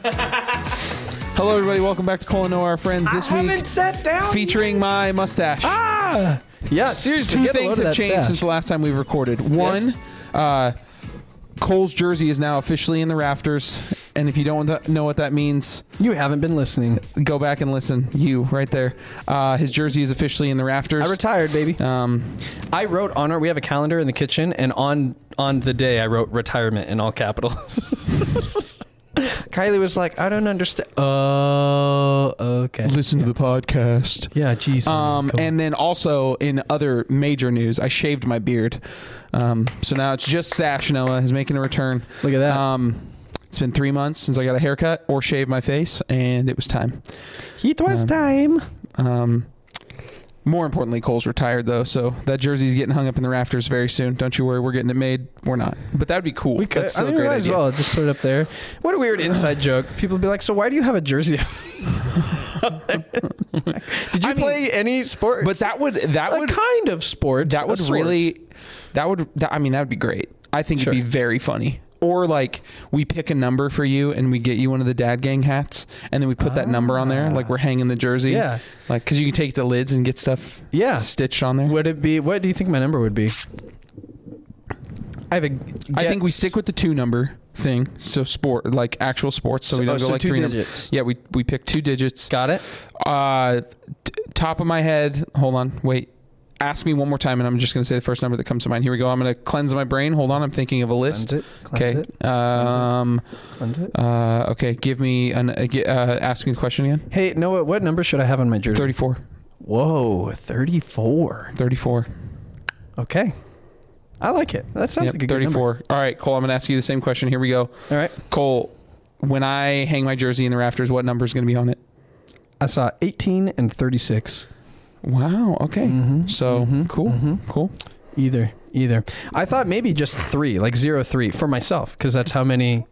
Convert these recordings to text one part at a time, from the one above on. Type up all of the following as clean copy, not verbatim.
Hello, everybody. Welcome back to Cole and Noah, our friends. This week, sat down featuring my mustache. Yeah, seriously. Two things have changed since the last time we've recorded. One, Cole's jersey is now officially in the rafters. And if you don't know what that means, you haven't been listening. Go back and listen. You, right there. His jersey is officially in the rafters. I retired, baby. I wrote on we have a calendar in the kitchen, and on the day I wrote retirement in all capitals. Kylie was like, I don't understand. Oh, okay. Listen to the podcast. Yeah, geez. Cool. And then also in other major news, I shaved my beard. So now it's just Stash Noah is making a return. Look at that. It's been 3 months since I got a haircut or shaved my face, and it was time. It was time. More importantly, Cole's retired, though, so that jersey's getting hung up in the rafters very soon. Don't you worry, we're getting it made. We're not. But that would be cool. We could. That's still a great might idea. As well. Just put it up there. What a weird inside joke. People would be like, so why do you have a jersey up there? Did you play any sport? But that would kind of sport. That would be great. I think it'd be very funny. Or like we pick a number for you and we get you one of the Dad Gang hats and then we put that number on there like we're hanging the jersey. Yeah. Like because you can take the lids and get stuff stitched on there. Would it be? What do you think my number would be? I think we stick with the 2 number thing. So sport, like actual sports. So we don't go like 3 digits. Yeah, we pick 2 digits. Got it. Top of my head. Hold on. Wait. Ask me one more time, and I'm just going to say the first number that comes to mind. Here we go. I'm going to cleanse my brain. Hold on. I'm thinking of a list. Cleanse it. Okay. Give me ask me the question again. Hey, Noah, what number should I have on my jersey? 34. Whoa, 34. 34. Okay. I like it. That sounds like a 34. Good number. All right, Cole, I'm going to ask you the same question. Here we go. All right. Cole, when I hang my jersey in the rafters, what number is going to be on it? I saw 18 and 36. Wow. Okay. Mm-hmm. So cool. Mm-hmm. Cool. Either. I thought maybe just 3, like 0-3 for myself, because that's how many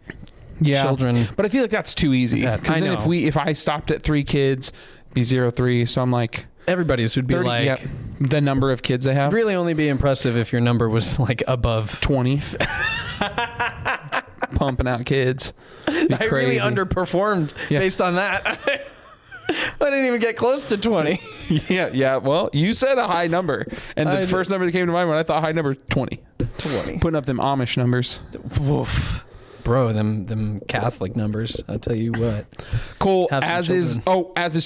children. But I feel like that's too easy. Because then if I stopped at 3 kids, it'd be 0-3. So I'm like everybody's would be 30, like the number of kids I have. Really only be impressive if your number was like above 20. Pumping out kids. I really underperformed based on that. I didn't even get close to 20. Yeah. Well, you said a high number. And the first number that came to mind when I thought high number, 20. 20. Putting up them Amish numbers. Woof. Bro, them Catholic numbers. I'll tell you what. Cole, as is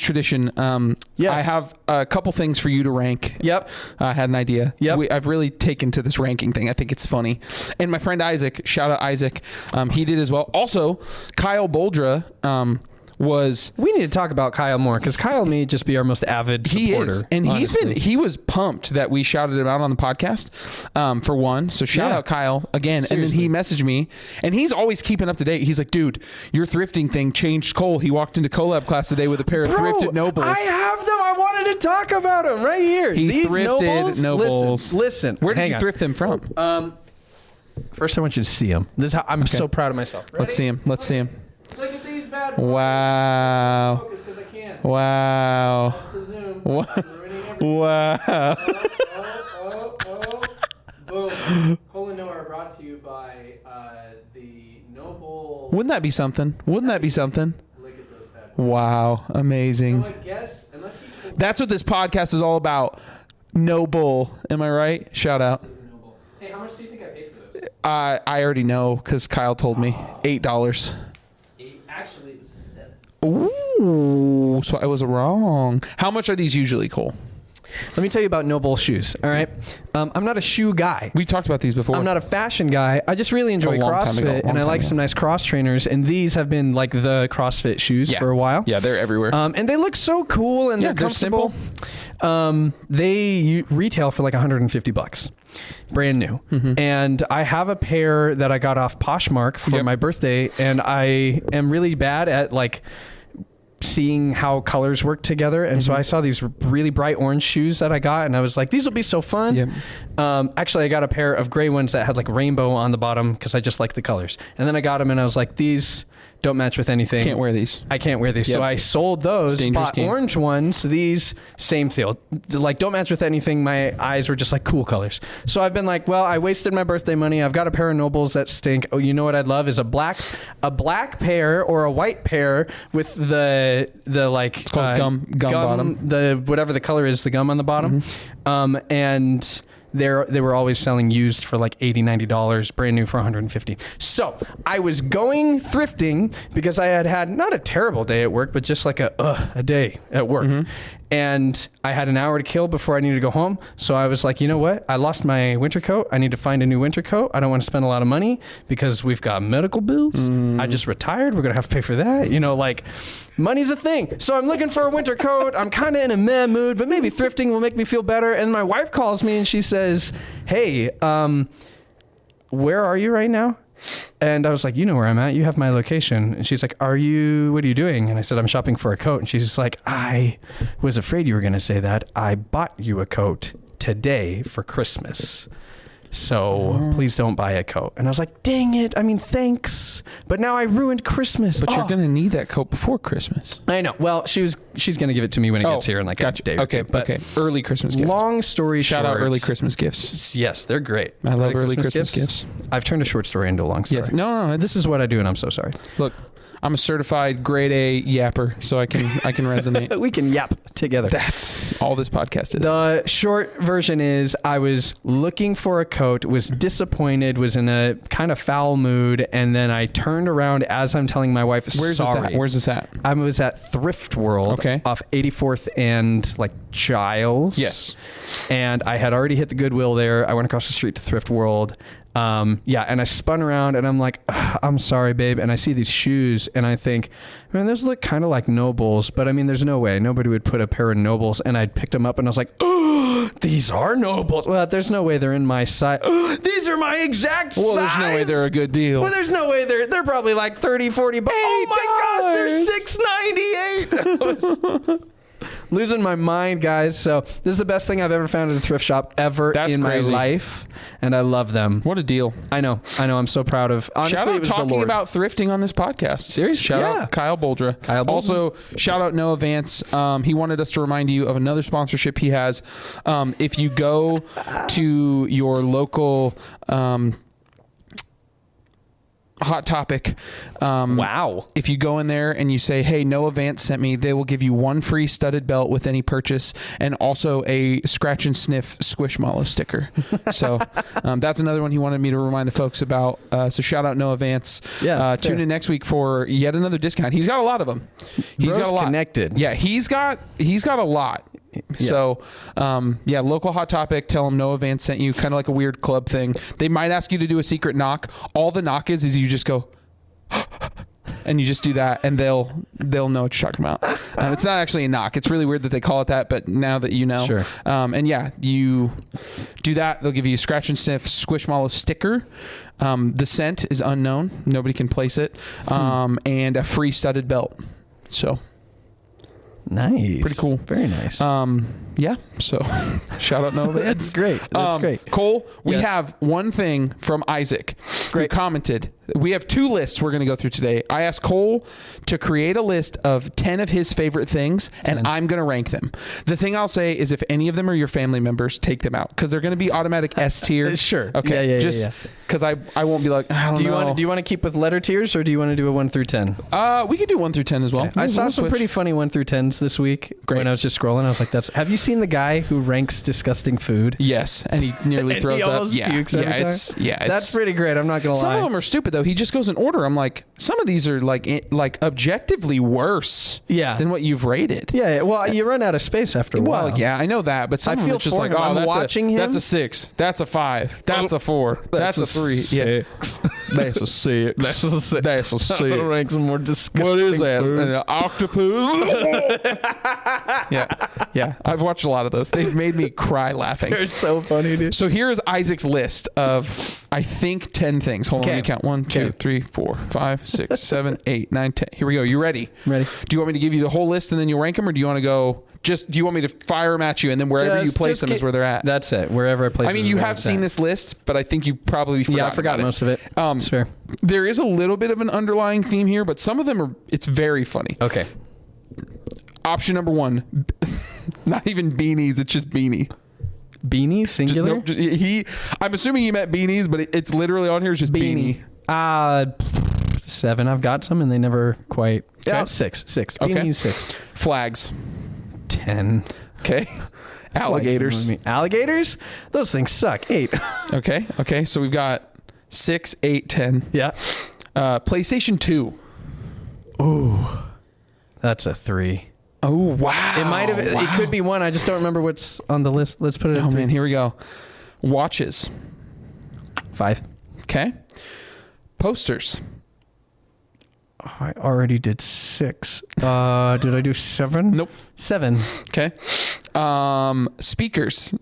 tradition, I have a couple things for you to rank. Yep. I had an idea. Yep. I've really taken to this ranking thing. I think it's funny. And my friend Isaac, shout out Isaac, he did as well. Also, Kyle Boldra, we need to talk about Kyle more, because Kyle may just be our most avid supporter. He is, and honestly. he was pumped that we shouted him out on the podcast, for one. So shout out Kyle again. Seriously. And then he messaged me, and he's always keeping up to date. He's like, dude, your thrifting thing changed Cole. He walked into collab class today with a pair of thrifted Nobles. I have them. I wanted to talk about them right here. These thrifted Nobles. Listen. Where did you thrift them from? First, I want you to see them. This is how I'm so proud of myself. Ready? Let's see him. Look at these bad boys. Wow. Focus, 'cause I can. Wow. That's the zoom. Wow. Boom. Cole and Noah are brought to you by the Noble. Wouldn't that be something? Look at those bad boys. Wow. Amazing. So I guess, that's what this podcast is all about. Noble. Am I right? Shout out. Hey, how much do you think I paid for those? I already know because Kyle told me. $8. Actually, it was 7. Ooh, so I was wrong. How much are these usually, Cole? Let me tell you about Noble shoes, all right? I'm not a shoe guy. We talked about these before. I'm not a fashion guy. I just really enjoy CrossFit, and I like some nice cross trainers, and these have been like the CrossFit shoes for a while. Yeah, they're everywhere. And they look so cool, and they're comfortable. They retail for like $150. Brand new. Mm-hmm. And I have a pair that I got off Poshmark for my birthday, and I am really bad at like seeing how colors work together, and so I saw these really bright orange shoes that I got, and I was like, these will be so fun. Actually, I got a pair of gray ones that had like rainbow on the bottom because I just like the colors, and then I got them and I was like, these don't match with anything. Can't wear these. I can't wear these. Yep. So I sold those, bought orange ones. These, same feel. Like, don't match with anything. My eyes were just like cool colors. So I've been like, well, I wasted my birthday money. I've got a pair of Nobles that stink. Oh, you know what I'd love is a black pair or a white pair with the like it's called gum bottom. The whatever the color is, the gum on the bottom. And they were always selling used for like $80, $90, brand new for $150. So I was going thrifting because I had not a terrible day at work, but just like a day at work. And I had an hour to kill before I needed to go home. So I was like, you know what? I lost my winter coat. I need to find a new winter coat. I don't want to spend a lot of money because we've got medical bills. I just retired. We're going to have to pay for that. You know, like money's a thing. So I'm looking for a winter coat. I'm kind of in a meh mood, but maybe thrifting will make me feel better. And my wife calls me and she says, hey, where are you right now? And I was like, you know where I'm at. You have my location. And she's like, what are you doing? And I said, I'm shopping for a coat. And she's just like, I was afraid you were going to say that. I bought you a coat today for Christmas. So please don't buy a coat. And I was like, dang it. I mean, thanks. But now I ruined Christmas. But you're going to need that coat before Christmas. I know. Well, she's going to give it to me when it gets here in like a day or two. But early Christmas gifts. Long story short. Shout out early Christmas gifts. Yes, they're great. I love early Christmas gifts. I've turned a short story into a long story. Yes. No. This is what I do, and I'm so sorry. Look, I'm a certified grade A yapper, so I can resonate. We can yap together. That's all this podcast is. The short version is I was looking for a coat, was disappointed, was in a kind of foul mood, and then I turned around as I'm telling my wife, Where's this at? I was at Thrift World off 84th and like Giles. Yes. And I had already hit the Goodwill there. I went across the street to Thrift World. And I spun around and I'm like, I'm sorry, babe. And I see these shoes and I think, man, those look kind of like Nobles, but I mean, there's no way nobody would put a pair of Nobles. And I picked them up and I was like, oh, these are Nobles. Well, there's no way they're in my size. These are my exact size. Well, there's no way they're a good deal. Well, there's no way they're probably like 30, 40 bucks. Oh my gosh, they're $6.98. Losing my mind, guys. So this is the best thing I've ever found at a thrift shop ever in my life, and I love them. What a deal! I know. I'm so proud of. Honestly, shout out it was talking the Lord. about thrifting on this podcast. Seriously, shout out Kyle Boldra. Also, shout out Noah Vance. He wanted us to remind you of another sponsorship he has. If you go to your local Hot Topic. Wow. If you go in there and you say, hey, Noah Vance sent me, they will give you one free studded belt with any purchase and also a scratch and sniff Squishmallow sticker. So that's another one he wanted me to remind the folks about. So shout out Noah Vance. Yeah. Tune in next week for yet another discount. He's got a lot of them. He's got a lot. Connected. Yeah, he's got a lot. Yeah. So, local Hot Topic, tell them Noah Vance sent you, kind of like a weird club thing. They might ask you to do a secret knock. All the knock is you just go, and you just do that, and they'll know what you're talking about. It's not actually a knock. It's really weird that they call it that, but now that you know. Sure. You do that, they'll give you a scratch and sniff Squishmallow sticker. The scent is unknown. Nobody can place it. And a free studded belt. So... nice. Pretty cool. Very nice. So shout out Noah Vance. That's great. That's great. Cole, we have one thing from Isaac who commented. We have two lists we're going to go through today. I asked Cole to create a list of 10 of his favorite things, and I'm going to rank them. The thing I'll say is if any of them are your family members, take them out because they're going to be automatic S tier. Sure. Okay. Yeah. Just because I won't be like, I don't know. Do you want to keep with letter tiers or do you want to do a 1 through 10? We could do 1 through 10 as well. Okay. I saw some pretty funny 1 through 10s this week. Great. When I was just scrolling. I was like, have you seen the guy who ranks disgusting food? Yes. And he nearly throws up. Pukes every time. That's pretty great. I'm not going to lie. Some of them are stupid though. He just goes in order. I'm like, some of these are like objectively worse than what you've rated. Yeah, well, you run out of space after a while. Well, yeah, I know that, but some of it's just like, oh, I'm watching him. That's a 6. That's a 5. That's a 4. That's a 3. 6. Yeah. That's a 6. That's a 6. That's a 6. I'm gonna rank some more disgusting. What is that? Food. An octopus? Yeah. I've watched a lot of those. They've made me cry laughing. They're so funny, dude. So here is Isaac's list of, I think, 10 things. Hold on, let me count. 1, 2, 3, 4, 5, 6, 7, 8, 9, 10. Here we go. You ready? I'm ready. Do you want me to give you the whole list and then you'll rank them, or do you want to go Just do you want me to fire them at you, and then wherever you place them is where they're at? That's it. Wherever I place. I mean, you have seen this list, but I think you've probably forgotten. Yeah, I forgot most of it. Sure. There is a little bit of an underlying theme here, but some of them are. It's very funny. Okay. Option number 1, not even beanies. It's just beanie. Beanie singular. I'm assuming he meant beanies, but it's literally on here. It's just beanie. 7. I've got some, and they never quite. Okay. Yeah, 6. Okay. Beanies 6. Flags. 10. Okay. Alligators. Alligators? Those things suck. 8. Okay. So we've got 6, 8, 10. Yeah. PlayStation 2. Ooh. That's a 3. Oh, wow. It might have. Wow. It could be 1. I just don't remember what's on the list. Let's put it at 3. Man, here we go. Watches. 5. Okay. Posters. Oh, I already did 6. Did I do 7? Nope. 7. Okay. Speakers.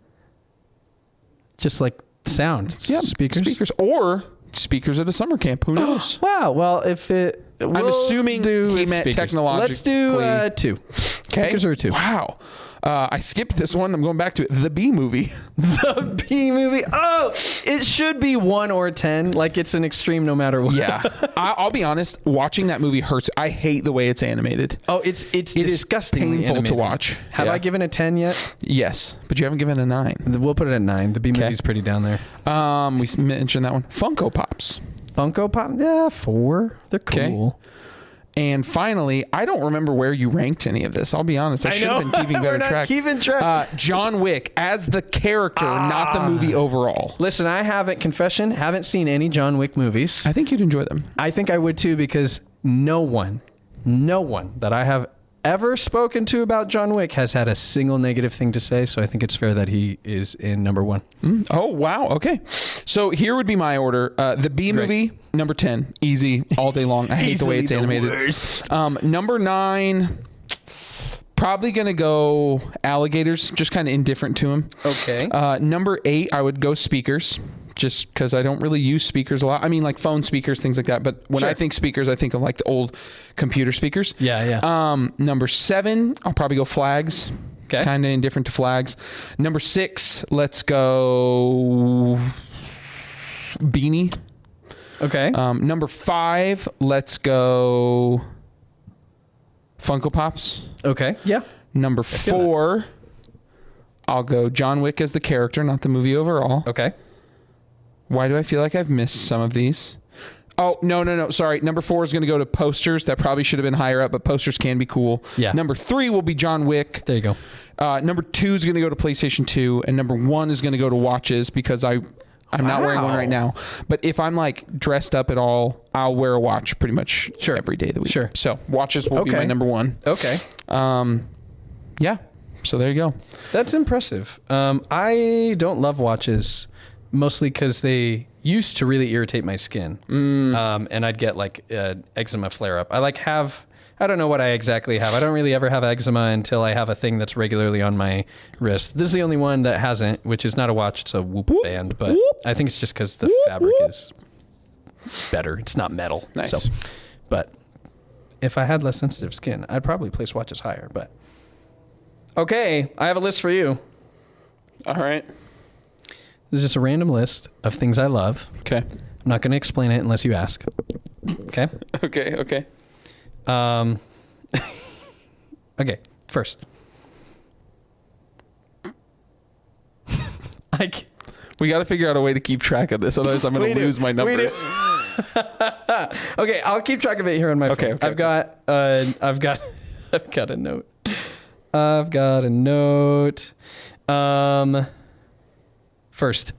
Just like sound. Yeah. Speakers. Or speakers at a summer camp. Who knows? Wow. Well, if it... I'm assuming he meant technologically. Let's do 2. Okay. Speakers are 2. Wow. I skipped this one. I'm going back to it. The Bee Movie. The Bee Movie. Oh, it should be 1 or 10. Like it's an extreme no matter what. Yeah. I'll be honest. Watching that movie hurts. I hate the way it's animated. Oh, it's disgustingly painful animated. to watch. Have I given a 10 yet? Yes, but you haven't given a 9. We'll put it at 9. The Bee Movie's pretty down there. We mentioned that one. Funko Pops. Funko Pop? Yeah, 4. They're cool. Okay. And finally, I don't remember where you ranked any of this. I'll be honest. I should have been keeping better track. Keeping track. John Wick as the character, not the movie overall. Listen, I haven't seen any John Wick movies. I think you'd enjoy them. I think I would too, because no one that I have ever spoken to about John Wick has had a single negative thing to say. So I think it's fair that he is in number 1. Oh, wow. Okay. So here would be my order. The Bee Movie, number 10. Easy, all day long. I hate the way it's animated. Number 9, probably going to go Alligators. Just kind of indifferent to him. Okay. Number 8, I would go Speakers. Just because I don't really use speakers a lot. I mean, like phone speakers, things like that. But when I think speakers, I think of like the old computer speakers. Yeah. Number 7, I'll probably go Flags. Okay. Kind of indifferent to Flags. Number 6, let's go Beanie. Okay. Number 5, let's go Funko Pops. Okay. Yeah. Number 4, I'll go John Wick as the character, not the movie overall. Okay. Why do I feel like I've missed some of these? Oh, no. Sorry. Number 4 is going to go to posters. That probably should have been higher up, but posters can be cool. Yeah. Number 3 will be John Wick. There you go. Number 2 is going to go to PlayStation 2. And number 1 is going to go to watches because I'm not wearing one right now. But if I'm like dressed up at all, I'll wear a watch pretty much every day of the week. Sure. So watches will be my number 1. Okay. Yeah. So there you go. That's impressive. I don't love watches. Mostly because they used to really irritate my skin. And I'd get like eczema flare up. I don't know what I exactly have. I don't really ever have eczema until I have a thing that's regularly on my wrist. This is the only one that hasn't, which is not a watch. It's a Whoop band. But I think it's just because the fabric is better. It's not metal. Nice. So, but if I had less sensitive skin, I'd probably place watches higher. But okay, I have a list for you. All right. This is just a random list of things I love. Okay. I'm not going to explain it unless you ask. Okay? Okay. Okay, first. We got to figure out a way to keep track of this. Otherwise, I'm going to lose my numbers. Okay, I'll keep track of it here on my phone. Okay. I've got a note. I've got a note. First,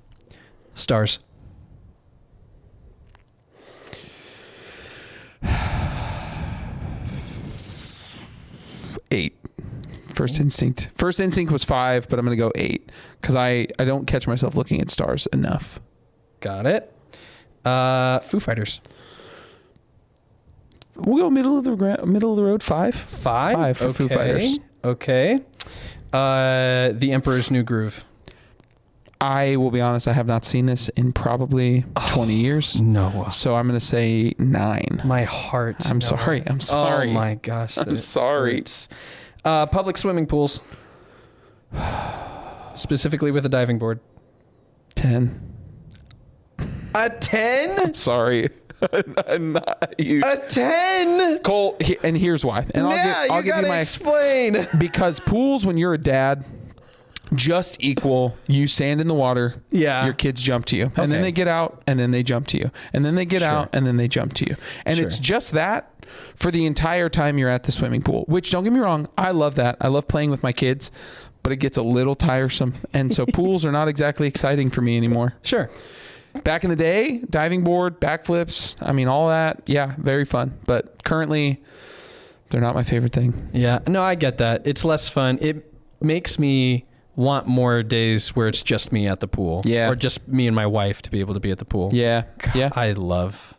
stars. Eight. First instinct. First instinct was 5, but I'm going to go 8 because I don't catch myself looking at stars enough. Got it. Foo Fighters. We'll go middle of the road. 5. 5 for Foo Fighters. Okay. The Emperor's New Groove. I will be honest, I have not seen this in probably 20 years. No. So I'm going to say 9. My heart. I'm sorry. Oh my gosh. I'm sorry. Public swimming pools. Specifically with a diving board. 10. A 10? Sorry. I'm not huge. A 10? Cole, and here's why. And I'll give you my explain. Because pools, when you're a dad, just equal you stand in the water, your kids jump to you, and then they get out, and then they jump to you, and then they get out, and then they jump to you, and it's just that for the entire time you're at the swimming pool. Which, don't get me wrong, I love that. I love playing with my kids, but it gets a little tiresome, and so pools are not exactly exciting for me anymore. Sure. Back in the day, diving board, backflips, I mean, all that, very fun. But currently, they're not my favorite thing. Yeah, no, I get that. It's less fun. It makes me want more days where it's just me at the pool. Yeah. Or just me and my wife to be able to be at the pool. Yeah. God, yeah. I love,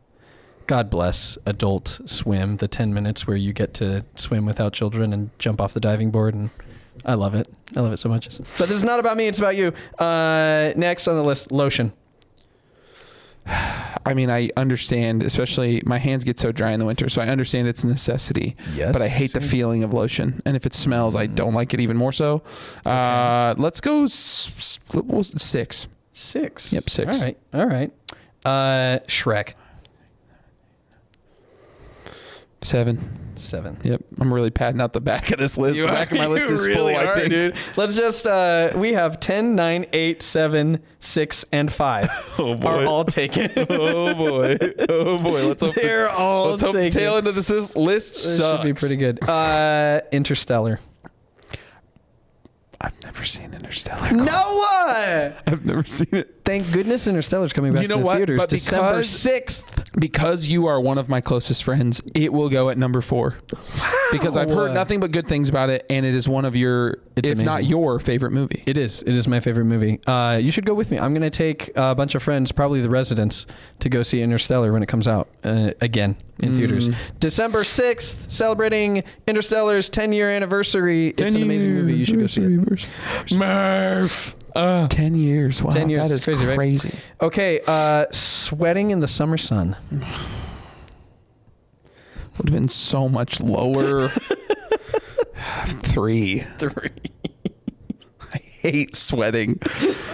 God bless, adult swim, the 10 minutes where you get to swim without children and jump off the diving board. And I love it. I love it so much. But it's not about me. It's about you. Next on the list, lotion. I mean, I understand, especially my hands get so dry in the winter, so I understand it's a necessity. Yes. But I hate the feeling of lotion. And if it smells, I don't like it even more so. Let's go 6. 6. Yep, 6. All right. Shrek. 7. Yep. I'm really padding out the back of this list. The back of my list is really full, I think. Dude. Let's just, we have 10, 9, 8, 7, 6, and 5 are all taken. Oh, boy. Let's hope They're all let's hope taken. the tail end of this list sucks. This should be pretty good. Interstellar. I've never seen Interstellar. No! I've never seen it. Thank goodness Interstellar's coming back to the theaters. But December 6th. Because you are one of my closest friends, it will go at number 4. Wow. Because I've heard nothing but good things about it, and it is one of your, not your favorite movie. It is. It is my favorite movie. You should go with me. I'm going to take a bunch of friends, probably the residents, to go see Interstellar when it comes out again in theaters. December 6th, celebrating Interstellar's 10-year anniversary. It's an amazing movie. You should go see it. Murph. 10 years. Wow. 10 years. That is crazy, crazy. Right? Okay. Sweating in the summer sun. Would have been so much lower. 3. I hate sweating.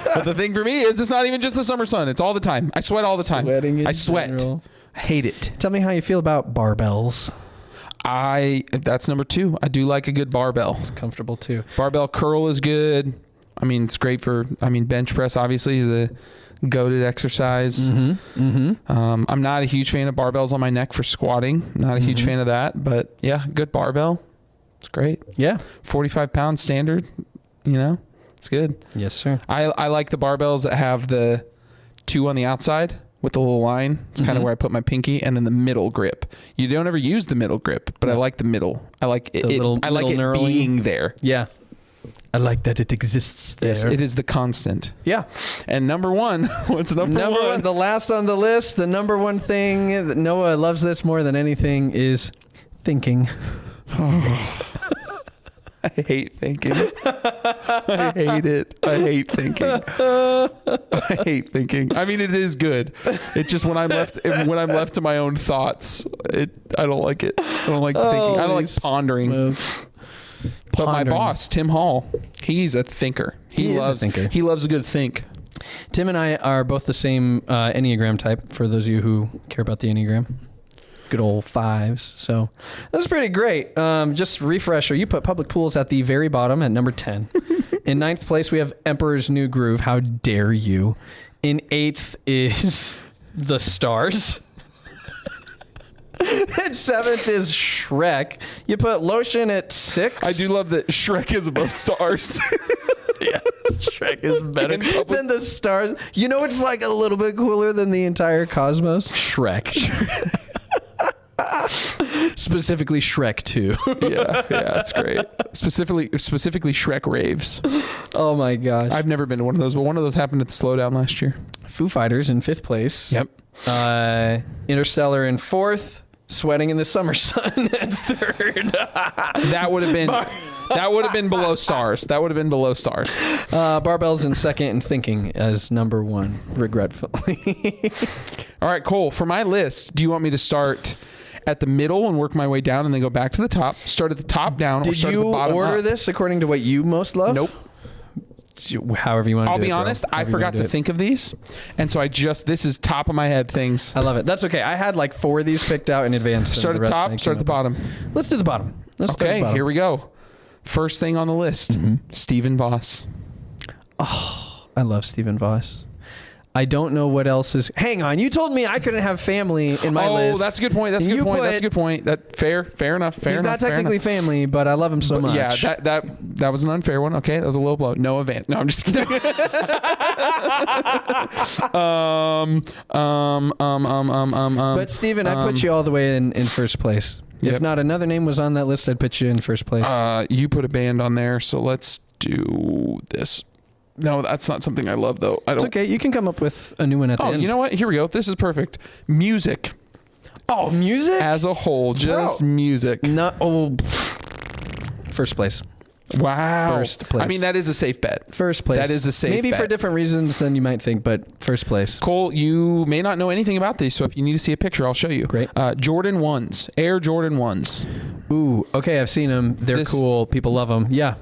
But the thing for me is it's not even just the summer sun. It's all the time. I sweat all the time. I sweat. General. I hate it. Tell me how you feel about barbells. That's number 2. I do like a good barbell. It's comfortable too. Barbell curl is good. I mean, it's great for, bench press obviously is a goated exercise. I'm not a huge fan of barbells on my neck for squatting. Not a huge fan of that, but yeah, good barbell. It's great. Yeah. 45 pound standard, it's good. Yes, sir. I like the barbells that have the 2 on the outside with the little line. It's kind of where I put my pinky, and then the middle grip. You don't ever use the middle grip, but I like the middle. I like it. I like it being there. Yeah. I like that it exists there. Yes, it is the constant. Yeah. And number 1, what's number 1? The last on the list, the number 1 thing that Noah loves this more than anything is thinking. I hate thinking. I hate it. I hate thinking. I hate thinking. I mean, it is good. It just when I'm left to my own thoughts, I don't like it. I don't like thinking. I don't like pondering. But my boss, Tim Hall, he's a thinker. He loves a thinker. He loves a good think. Tim and I are both the same Enneagram type, for those of you who care about the Enneagram. Good old 5s. So that's pretty great. Just refresher, you put public pools at the very bottom at number 10. In 9th place, we have Emperor's New Groove. How dare you? In 8th is The Stars. And 7th is Shrek. You put Lotion at 6. I do love that Shrek is above Stars. Yeah, Shrek is better than The Stars. You know what's like a little bit cooler than the entire cosmos? Shrek. Specifically Shrek 2. yeah, that's great. Specifically Shrek raves. Oh my gosh. I've never been to one of those, but one of those happened at the Slowdown last year. Foo Fighters in 5th place. Yep. Interstellar in 4th. Sweating in the Summer Sun at 3rd. That would have been below Stars. That would have been below Stars. Barbells in 2nd and Thinking as number 1, regretfully. All right, Cole, for my list, do you want me to start at the middle and work my way down, and then go back to the top. Start at the top down. Did or start you at the bottom order up. this according to what you most love? Nope. However you want to I'll do it. be honest, I However you forgot wanna to do it. think of these, and so this is top of my head things. I love it. That's okay. I had like 4 of these picked out in advance. Start at the top. Start at the bottom. Let's do the bottom. Okay, here we go. First thing on the list, Stephen Voss. Oh, I love Stephen Voss. I don't know what else is. Hang on, you told me I couldn't have family in my list. Oh, that's a good point. That's a good point. That's a good point. That fair enough. He's not technically family, but I love him so much. Yeah, that was an unfair one. Okay, that was a low blow. Noah Van. No, I'm just kidding. But Steven, I'd put you all the way in first place. Yep. If not another name was on that list, I'd put you in first place. You put a band on there, so let's do this. No, that's not something I love, though. It's okay. You can come up with a new one at the end. Oh, you know what? Here we go. This is perfect. Music. Oh, music? As a whole, just music. First place. Wow. First place. I mean, that is a safe bet. First place. That is a safe Maybe bet. for different reasons than you might think, but first place. Cole, you may not know anything about these, so if you need to see a picture, I'll show you. Great. Jordan 1s. Air Jordan 1s. Ooh, okay. I've seen them. They're cool. People love them. Yeah.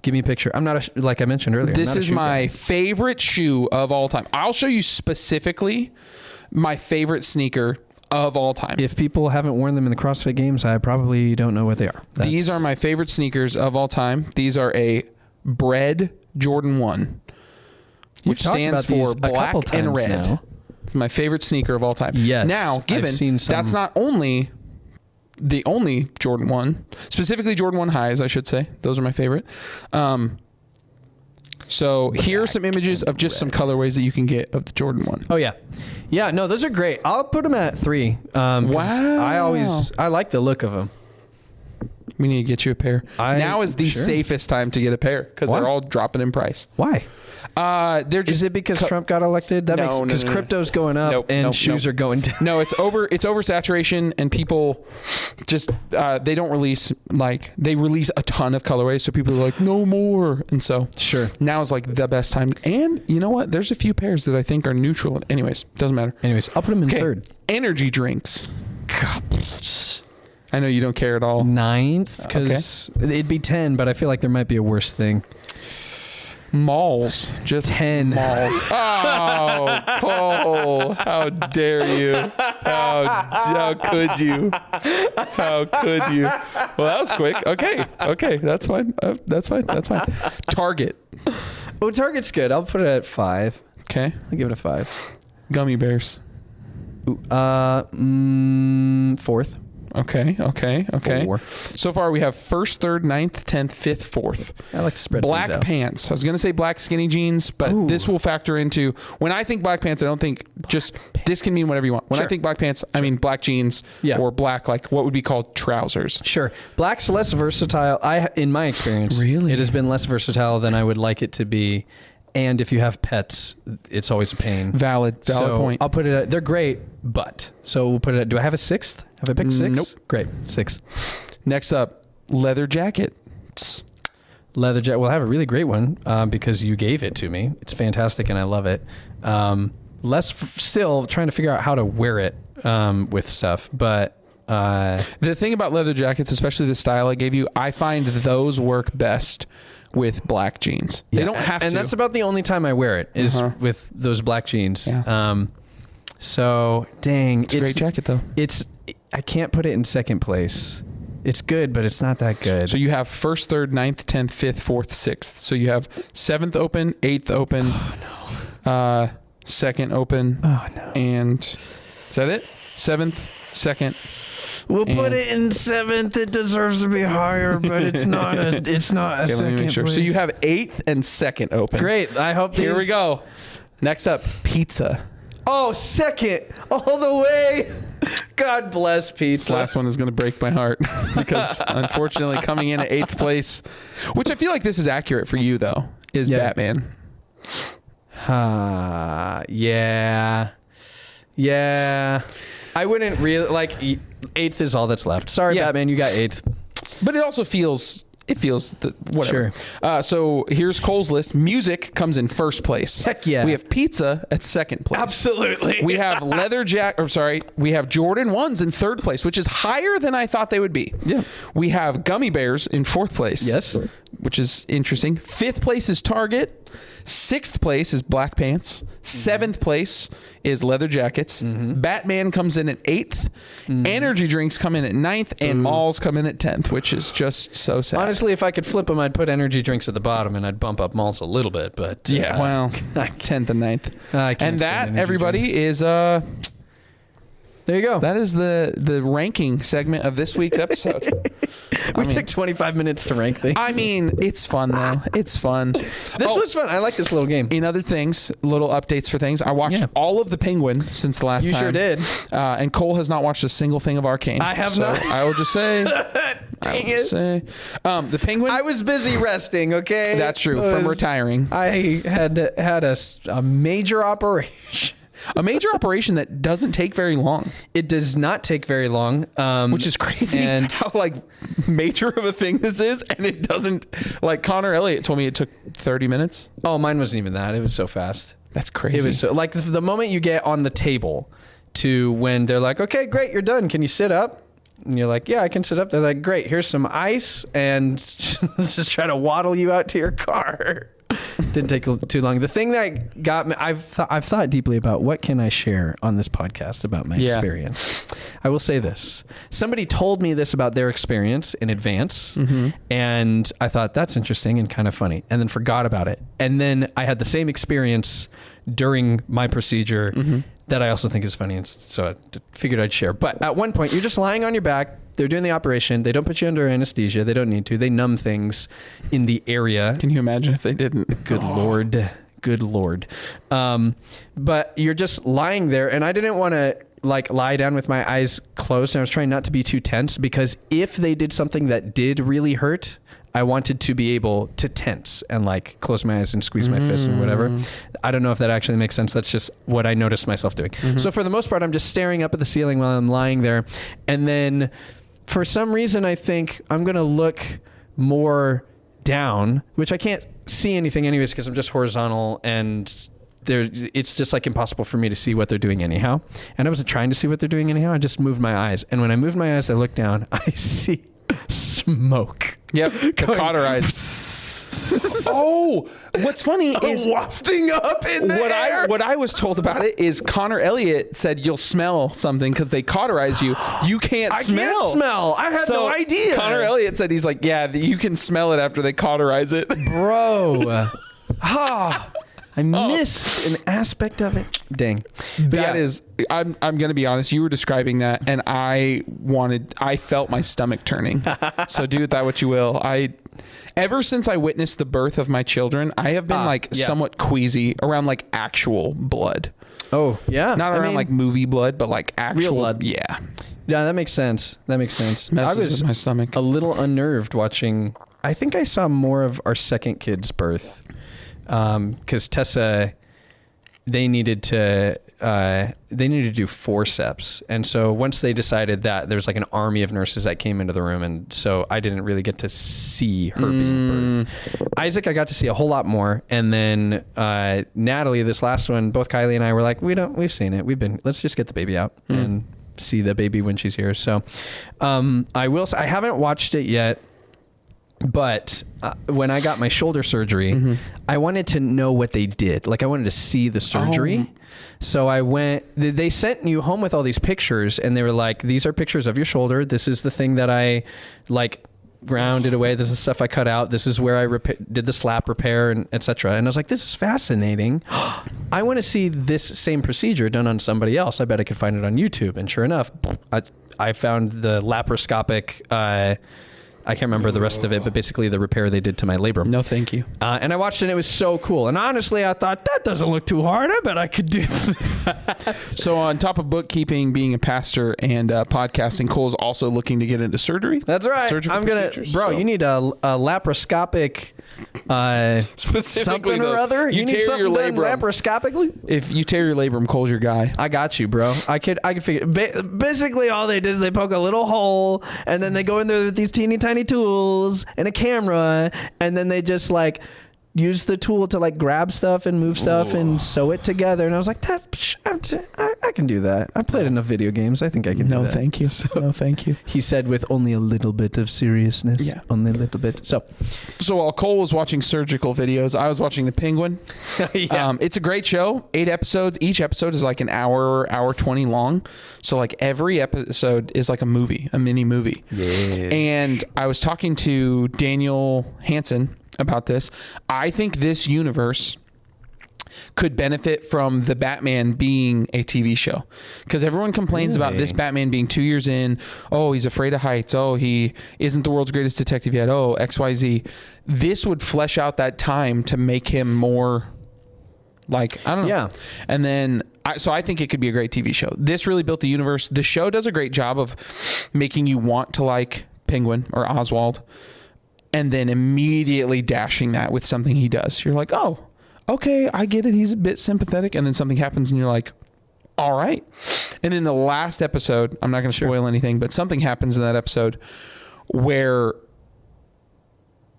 Give me a picture. I'm not like I mentioned earlier. This is my favorite shoe of all time. I'll show you specifically my favorite sneaker of all time. If people haven't worn them in the CrossFit Games, I probably don't know what they are. These are my favorite sneakers of all time. These are a Bread Jordan 1, which stands for black and red. Now. It's my favorite sneaker of all time. Yes. Now, given that's not only the only Jordan 1, specifically Jordan 1 highs, I should say. Those are my favorite. So here are some images of just some colorways that you can get of the Jordan 1. Oh, yeah. Yeah, no, those are great. I'll put them at 3. Wow. I like the look of them. We need to get you a pair. Now is the safest time to get a pair because they're all dropping in price. Why? They're just Is it because Trump got elected? Because crypto's going up and shoes are going down. No, it's oversaturation, and people just they don't release they release a ton of colorways, so people are like, no more, and so now is like the best time. And you know what? There's a few pairs that I think are neutral. Anyways, doesn't matter. Anyways, I'll put them in third. Energy drinks. I know you don't care at all. 9th, because it'd be 10, but I feel like there might be a worse thing. Malls. Just 10 malls. Oh, Cole. How dare you? How could you? How could you? Well, that was quick. Okay. That's fine. That's fine. Target. Oh, Target's good. I'll put it at 5. Okay. I'll give it a 5. Gummy bears. Ooh, 4th. Okay. 4. So far, we have 1st, 3rd, 9th, 10th, 5th, 4th. I like to spread black things out. pants. I was going to say black skinny jeans, but this will factor into when I think black pants. I don't think this can mean whatever you want. When I think black pants, I mean black jeans or black what would be called trousers. Sure, black's less versatile. In my experience, really, it has been less versatile than I would like it to be. And if you have pets, it's always a pain. Valid point. I'll put it at, they're great, but so we'll put it at, do I have a 6th? Have I picked 6? Nope. Great. 6. Next up, leather jackets. Leather jacket. Well, I have a really great one because you gave it to me. It's fantastic and I love it. Still trying to figure out how to wear it with stuff, but the thing about leather jackets, especially the style I gave you, I find those work best with black jeans. They don't have to. And that's about the only time I wear it is with those black jeans. Yeah. So dang, it's a great jacket though. I can't put it in second place. It's good, but it's not that good. So you have 1st, 3rd, 9th, 10th, 5th, 4th, 6th. So you have 7th open, 8th open, 2nd open. Oh no. And is that it? 7th, 2nd. We'll put it in 7th. It deserves to be higher, but it's not a okay, second let me make sure. place. So you have 8th and 2nd open. Great. I hope Here we go. Next up, pizza. Oh, 2nd all the way. God bless pizza. This last one is going to break my heart because unfortunately coming in at 8th place, which I feel like this is accurate for you though, is Batman. Yeah. I wouldn't really 8th is all that's left. Sorry, Batman, you got 8th. But it also feels it feels whatever. Sure. So here's Cole's list. Music comes in first place. Heck yeah. We have pizza at second place. Absolutely. We have we have Jordan 1s in third place, which is higher than I thought they would be. Yeah. We have gummy bears in fourth place. Yes. Which is interesting. Fifth place is Target. Sixth place is black pants. Seventh place is leather jackets. Batman comes in at eighth. Energy drinks come in at ninth, and malls come in at 10th, which is just so sad. Honestly, if I could flip them, I'd put energy drinks at the bottom and I'd bump up malls a little bit. But 10th and 9th. And that, everybody, drinks. is there you go. that is the ranking segment of this week's episode. We took 25 minutes to rank things. I mean, it's fun though. It's fun. This was fun. I like this little game. In other things, little updates for things. I watched all of The Penguin since the last time. You sure did. And Cole has not watched a single thing of Arcane. I have not. I will just say. Dang it. The Penguin. I was busy resting, okay? That's true. From retiring. I had a major operation. A major operation that doesn't take very long. It does not take very long. Which is crazy and how major of a thing this is. And it doesn't, Connor Elliott told me it took 30 minutes. Oh, mine wasn't even that. It was so fast. That's crazy. It was so, the moment you get on the table to when they're like, okay, great, you're done. Can you sit up? And you're like, yeah, I can sit up. They're like, great, here's some ice. And let's just try to waddle you out to your car. Didn't take too long. The thing that got me, I've thought deeply about what can I share on this podcast about my experience. I will say this. Somebody told me this about their experience in advance, and I thought that's interesting and kind of funny, and then forgot about it. And then I had the same experience during my procedure that I also think is funny, and so I figured I'd share. But at one point, you're just lying on your back. They're doing the operation. They don't put you under anesthesia. They don't need to. They numb things in the area. Can you imagine if they didn't? Good Lord. Good Lord. But you're just lying there. And I didn't want to lie down with my eyes closed. And I was trying not to be too tense because if they did something that did really hurt, I wanted to be able to tense and close my eyes and squeeze my fist and whatever. I don't know if that actually makes sense. That's just what I noticed myself doing. So for the most part, I'm just staring up at the ceiling while I'm lying there. And then for some reason, I think I'm going to look more down, which I can't see anything anyways because I'm just horizontal and it's just impossible for me to see what they're doing anyhow. And I wasn't trying to see what they're doing anyhow. I just moved my eyes. And when I moved my eyes, I look down, I see smoke. Yep. The cauterized. Oh, what's funny is wafting up in the air. What I was told about it is Connor Elliott said you'll smell something because they cauterize you. You can't smell. I can't smell. I had no idea. Connor Elliott said he's you can smell it after they cauterize it. Bro. I missed an aspect of it. Dang. That is, I'm going to be honest. You were describing that and I felt my stomach turning. So do with that what you will. Ever since I witnessed the birth of my children, I have been somewhat queasy around actual blood. Oh, yeah. Not around movie blood, but actual real blood. Yeah. Yeah, that makes sense. I was with my stomach. A little unnerved watching. I think I saw more of our second kid's birth. Because Tessa, they needed to do forceps, and so once they decided that, there's an army of nurses that came into the room, and so I didn't really get to see her being birthed. Isaac, I got to see a whole lot more, and then Natalie, this last one, both Kylie and I were like, we've seen it, let's just get the baby out and see the baby when she's here. So I haven't watched it yet. But when I got my shoulder surgery, I wanted to know what they did. I wanted to see the surgery. So I went, they sent you home with all these pictures and they were like, these are pictures of your shoulder. This is the thing that I grounded away. This is stuff I cut out. This is where I did the slap repair and etc. And I was like, this is fascinating. I want to see this same procedure done on somebody else. I bet I could find it on YouTube. And sure enough, I found the laparoscopic, I can't remember the rest of it, but basically the repair they did to my labrum. No, thank you. And I watched it and it was so cool. And honestly, I thought, that doesn't look too hard. I bet I could do that. So on top of bookkeeping, being a pastor, and podcasting, Cole's also looking to get into surgery. That's right. Surgical procedures. You need a laparoscopic something or other. You need something done laparoscopically? If you tear your labrum, Cole's your guy. I got you, bro. I could figure. Basically, all they did is they poke a little hole and then they go in there with these teeny tiny tiny tools and a camera, and then they just like use the tool to like grab stuff and move stuff and sew it together. And I was like, I can do that. I played enough video games. I think I can do that. No, thank you. No, thank you. He said with only a little bit of seriousness. Yeah. Only a little bit. So while Cole was watching surgical videos, I was watching The Penguin. Yeah. It's a great show. 8 episodes. Each episode is like an hour 20 long. So like every episode is like a mini movie. Yeah. And I was talking to Daniel Hansen about this. I think this universe could benefit from the Batman being a TV show, because everyone complains about this Batman being 2 years in. Oh, he's afraid of heights. Oh, he isn't the world's greatest detective yet. Oh, XYZ. This would flesh out that time to make him more like, I don't know. Yeah. And then so I think it could be a great TV show. This really built the universe. The show does a great job of making you want to like Penguin or Oswald, and then immediately dashing that with something he does. You're like, oh, okay, I get it. He's a bit sympathetic. And then something happens and you're like, all right. And in the last episode, I'm not going to spoil anything, but something happens in that episode where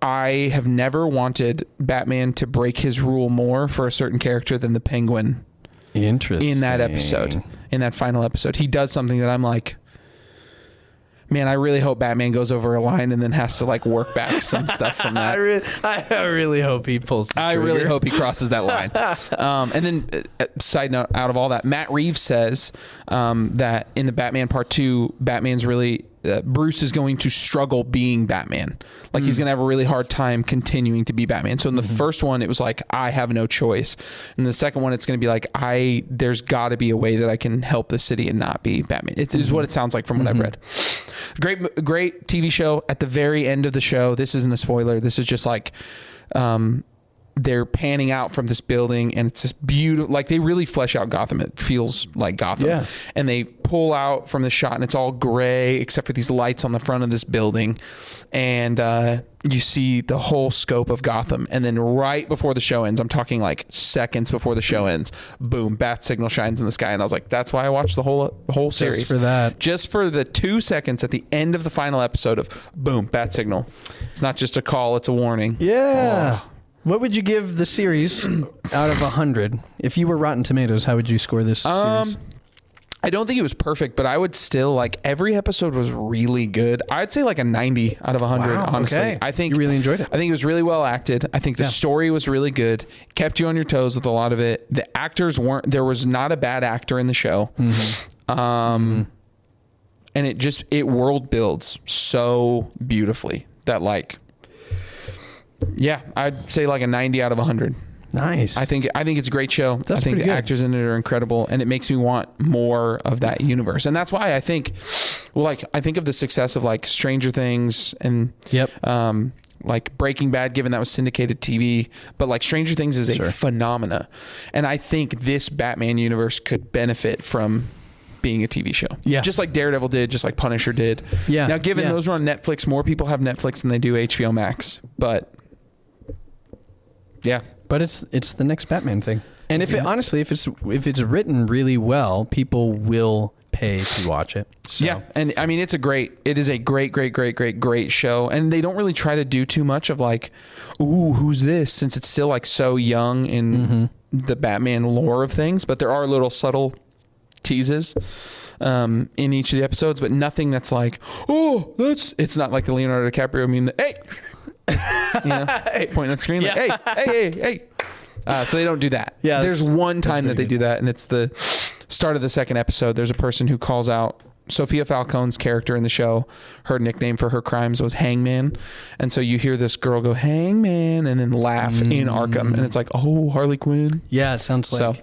I have never wanted Batman to break his rule more for a certain character than the Penguin. Interesting. In that episode, in that final episode, he does something that I'm like, man, I really hope Batman goes over a line and then has to like work back some stuff from that. I really hope he pulls the trigger. I really hope he crosses that line. And then side note, out of all that, Matt Reeves says that in the Batman Part 2, Batman's really Bruce is going to struggle being Batman. Like he's going to have a really hard time continuing to be Batman. So in the first one, it was like, I have no choice. In the second one, it's going to be like, there's got to be a way that I can help the city and not be Batman. It is what it sounds like from what I've read. Great TV show. At the very end of the show, this isn't a spoiler. This is just like, they're panning out from this building and it's this beautiful, like they really flesh out Gotham. It feels like Gotham. Yeah. And they pull out from the shot and it's all gray except for these lights on the front of this building. And you see the whole scope of Gotham. And then right before the show ends, I'm talking like seconds before the show ends, boom, bat signal shines in the sky. And I was like, that's why I watched the whole series. Just for that. Just for the 2 seconds at the end of the final episode of boom, bat signal. It's not just a call, it's a warning. Yeah. Oh. What would you give the series out of 100? If you were Rotten Tomatoes, how would you score this series? I don't think it was perfect, but I would still like every episode was really good. I'd say like a 90 out of 100, honestly. Okay. I think you really enjoyed it. I think it was really well acted. I think the story was really good. Kept you on your toes with a lot of it. The actors there was not a bad actor in the show. And it world builds so beautifully that like, yeah, I'd say like a 90 out of 100. Nice. I think it's a great show. That's I think the pretty good. actors in it are incredible, and it makes me want more of that universe. And that's why I think, I think of the success of like Stranger Things and like Breaking Bad, given that was syndicated TV, but like Stranger Things is a phenomena, and I think this Batman universe could benefit from being a TV show. Yeah. Just like Daredevil did, just like Punisher did. Yeah. Now, given those are on Netflix, more people have Netflix than they do HBO Max, but yeah. But it's the next Batman thing. And if it's written really well, people will pay to watch it. So. Yeah. And I mean, it is a great show. And they don't really try to do too much of like, ooh, who's this? Since it's still like so young in the Batman lore of things, but there are little subtle teases in each of the episodes, but nothing that's like, oh, it's not like the Leonardo DiCaprio meme that, hey, point at the screen like, hey. So they don't do that. Yeah, there's one time that they do that, and it's the start of the second episode. There's a person who calls out Sophia Falcone's character in the show. Her nickname for her crimes was Hangman, and so you hear this girl go Hangman and then laugh in Arkham, and it's like, oh, Harley Quinn. Yeah, it sounds like. So,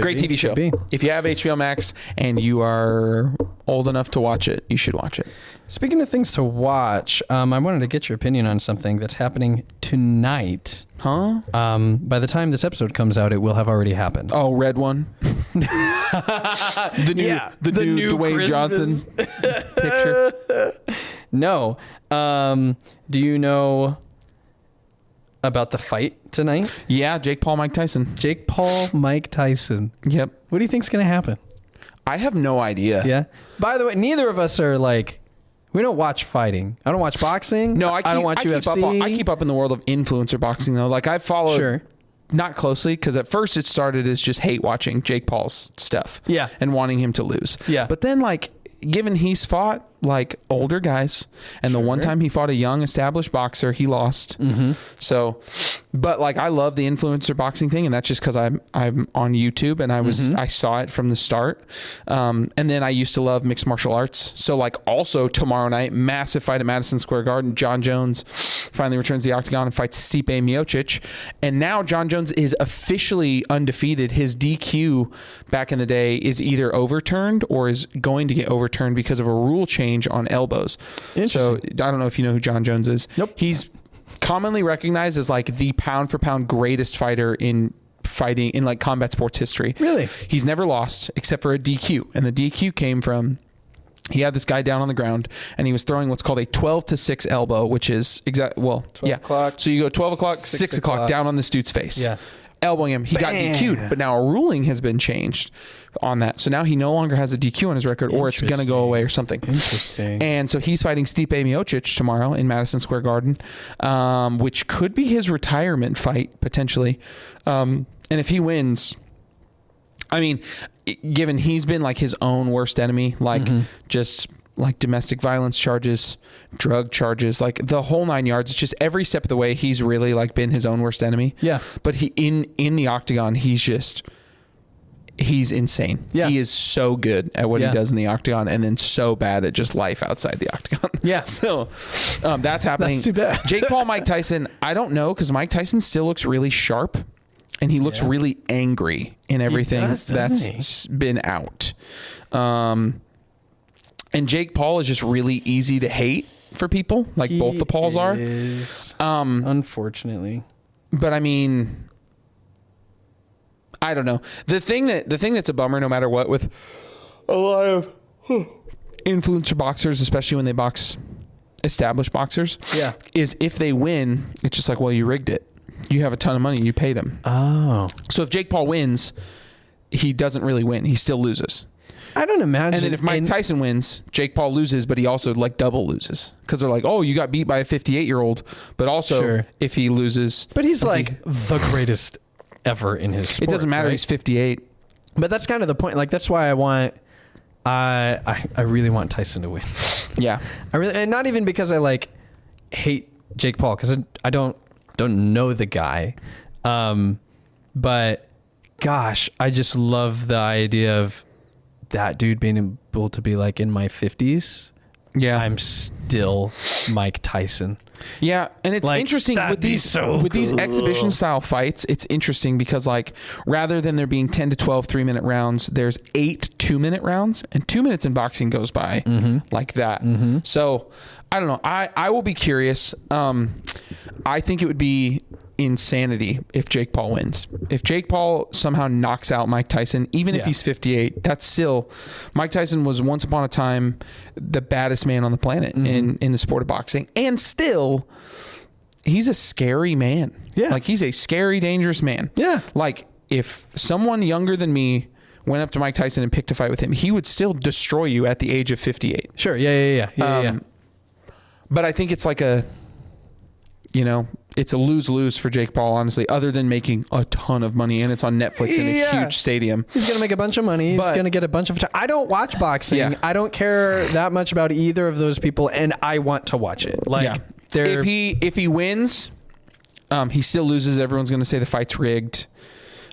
great TV show. If you have HBO Max and you are old enough to watch it, you should watch it. Speaking of things to watch, I wanted to get your opinion on something that's happening tonight. Huh? By the time this episode comes out, it will have already happened. Oh, Red One. the new Dwayne Christmas. Johnson picture. No. Do you know about the fight tonight? Yeah, Jake Paul, Mike Tyson. Yep. What do you think's going to happen? I have no idea. Yeah. By the way, neither of us are like We don't watch fighting. I don't watch boxing. No, I don't watch UFC. I keep up in the world of influencer boxing though. Like I follow not closely because at first it started as just hate watching Jake Paul's stuff. Yeah. And wanting him to lose. Yeah. But then like given he's fought like older guys and the one time he fought a young established boxer, he lost. So, but like I love the influencer boxing thing, and that's just because I'm on YouTube and I saw it from the start. And then I used to love mixed martial arts. So like also tomorrow night, massive fight at Madison Square Garden. John Jones finally returns to the octagon and fights Stipe Miocic. And now John Jones is officially undefeated. His DQ back in the day is either overturned or is going to get overturned because of a rule change on elbows. So I don't know if you know who John Jones is. Nope. He's commonly recognized as like the pound for pound greatest fighter in fighting in like combat sports history. Really? He's never lost except for a DQ. And the DQ came from he had this guy down on the ground and he was throwing what's called a 12-6 elbow, which is 12 o'clock, so you go 12 o'clock, 6 o'clock down on this dude's face. Yeah. Elbowing him. He got DQ'd, but now a ruling has been changed on that. So now he no longer has a DQ on his record or it's going to go away or something. Interesting. And so he's fighting Stipe Miocic tomorrow in Madison Square Garden, which could be his retirement fight potentially. And if he wins, I mean, given he's been like his own worst enemy, like just like domestic violence charges, drug charges, like the whole 9 yards. It's just every step of the way he's really like been his own worst enemy. Yeah. But he in the octagon, he's insane. Yeah. He is so good at what he does in the octagon and then so bad at just life outside the octagon. Yeah. So that's happening. That's too bad. Jake Paul, Mike Tyson, I don't know because Mike Tyson still looks really sharp and he looks really angry in everything that's been out. And Jake Paul is just really easy to hate for people, like both the Pauls are. Unfortunately. But I mean, I don't know. The thing that's a bummer, no matter what, with a lot of influencer boxers, especially when they box established boxers, is if they win, it's just like, well, you rigged it. You have a ton of money, you pay them. Oh. So if Jake Paul wins, he doesn't really win. He still loses. I don't imagine. And then if Mike Tyson wins, Jake Paul loses, but he also like double loses because they're like, oh, you got beat by a 58-year-old. But also if he loses, but he's like the greatest ever in his sport. It doesn't matter. Right? He's 58. But that's kind of the point. Like that's why I really want Tyson to win. Yeah. And not even because I like hate Jake Paul because I don't know the guy. But gosh, I just love the idea of that dude being able to be like in my 50s. Yeah. I'm still Mike Tyson. Yeah. And it's like, interesting with these exhibition style fights. It's interesting because like rather than there being 10 to 12 3-minute rounds, there's 8 2-minute rounds and 2 minutes in boxing goes by like that. So I don't know. I will be curious. I think it would be insanity if Jake Paul wins. If Jake Paul somehow knocks out Mike Tyson, even if he's 58, that's still Mike Tyson was once upon a time the baddest man on the planet in the sport of boxing, and still he's a scary man. Yeah, like he's a scary, dangerous man. Yeah, like if someone younger than me went up to Mike Tyson and picked a fight with him, he would still destroy you at the age of 58. Sure. Yeah. But I think it's like it's a lose-lose for Jake Paul, honestly, other than making a ton of money, and it's on Netflix in a huge stadium. He's going to make a bunch of money. He's going to get a bunch of... I don't watch boxing. Yeah. I don't care that much about either of those people, and I want to watch it. Like, if he wins, he still loses. Everyone's going to say the fight's rigged.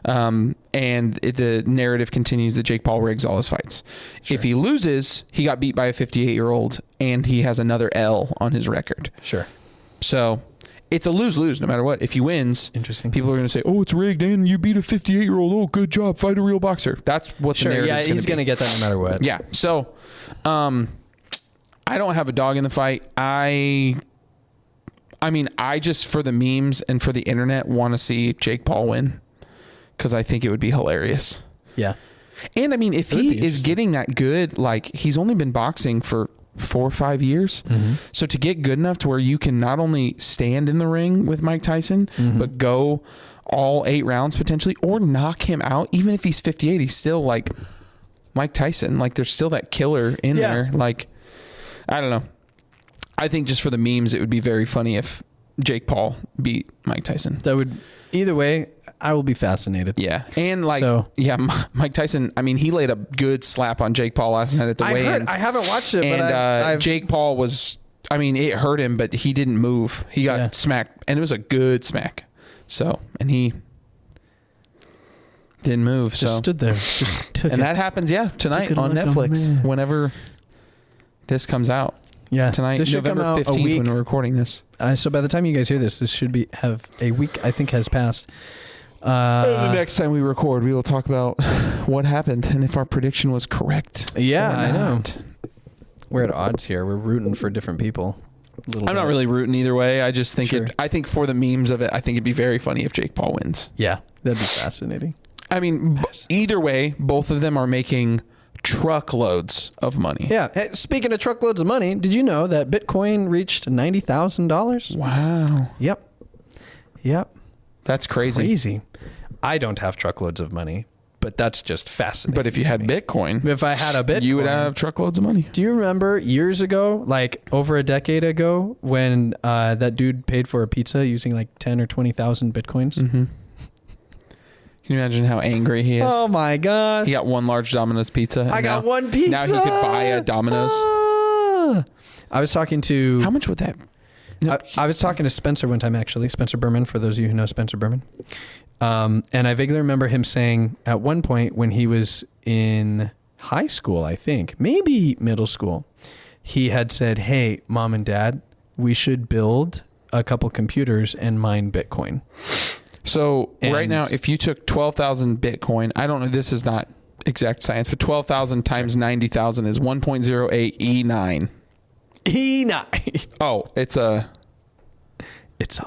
And the narrative continues that Jake Paul rigs all his fights. Sure. If he loses, he got beat by a 58-year-old, and he has another L on his record. Sure. So... it's a lose-lose no matter what. If he wins, people are going to say, oh, it's rigged and you beat a 58-year-old. Oh, good job. Fight a real boxer. That's what the narrative is going to be. He's going to get that no matter what. Yeah. So I don't have a dog in the fight. I mean, I just, for the memes and for the internet, want to see Jake Paul win because I think it would be hilarious. Yeah. And I mean, if he is getting that good, like he's only been boxing for 4 or 5 years. So to get good enough to where you can not only stand in the ring with Mike Tyson, but go all 8 rounds potentially or knock him out, even if he's 58, he's still like Mike Tyson. Like there's still that killer in there. Like, I don't know. I think just for the memes, it would be very funny if Jake Paul beat Mike Tyson. That would, either way, I will be fascinated. Yeah. And Mike Tyson, I mean, he laid a good slap on Jake Paul last night at the weigh-ins. I haven't watched it, and but Jake Paul was, I mean, it hurt him, but he didn't move. He got smacked, and it was a good smack. So, and he didn't move. Just stood there. Just took and it. that happens, tonight on Netflix, whenever this comes out. Yeah, tonight, this should November come out 15th when we're recording this. So by the time you guys hear this should have a week, I think, has passed. The next time we record, we will talk about what happened and if our prediction was correct. Yeah, I know. We're at odds here. We're rooting for different people. I'm not really rooting either way. I just think I think for the memes of it, I think it'd be very funny if Jake Paul wins. Yeah, that'd be fascinating. I mean, either way, both of them are making truckloads of money. Yeah. Hey, speaking of truckloads of money, did you know that Bitcoin reached $90,000? Wow. Yep. That's crazy. I don't have truckloads of money, but that's just fascinating. But if you had Bitcoin, if I had a Bitcoin, you would have truckloads of money. Do you remember years ago, like over a decade ago, when that dude paid for a pizza using like 10 or 20,000 Bitcoins? Mm-hmm. Can you imagine how angry he is? Oh my God. He got one large Domino's pizza. I got one pizza. Now he could buy a Domino's. I was talking to... How much would that... I was talking to Spencer one time, actually. Spencer Berman, for those of you who know Spencer Berman. And I vaguely remember him saying at one point when he was in high school, I think, maybe middle school, he had said, hey, Mom and Dad, we should build a couple computers and mine Bitcoin. So right now, if you took 12,000 Bitcoin, I don't know, this is not exact science, but 12,000 times 90,000 is 1.08 E9. E9. Oh, it's a lot. It's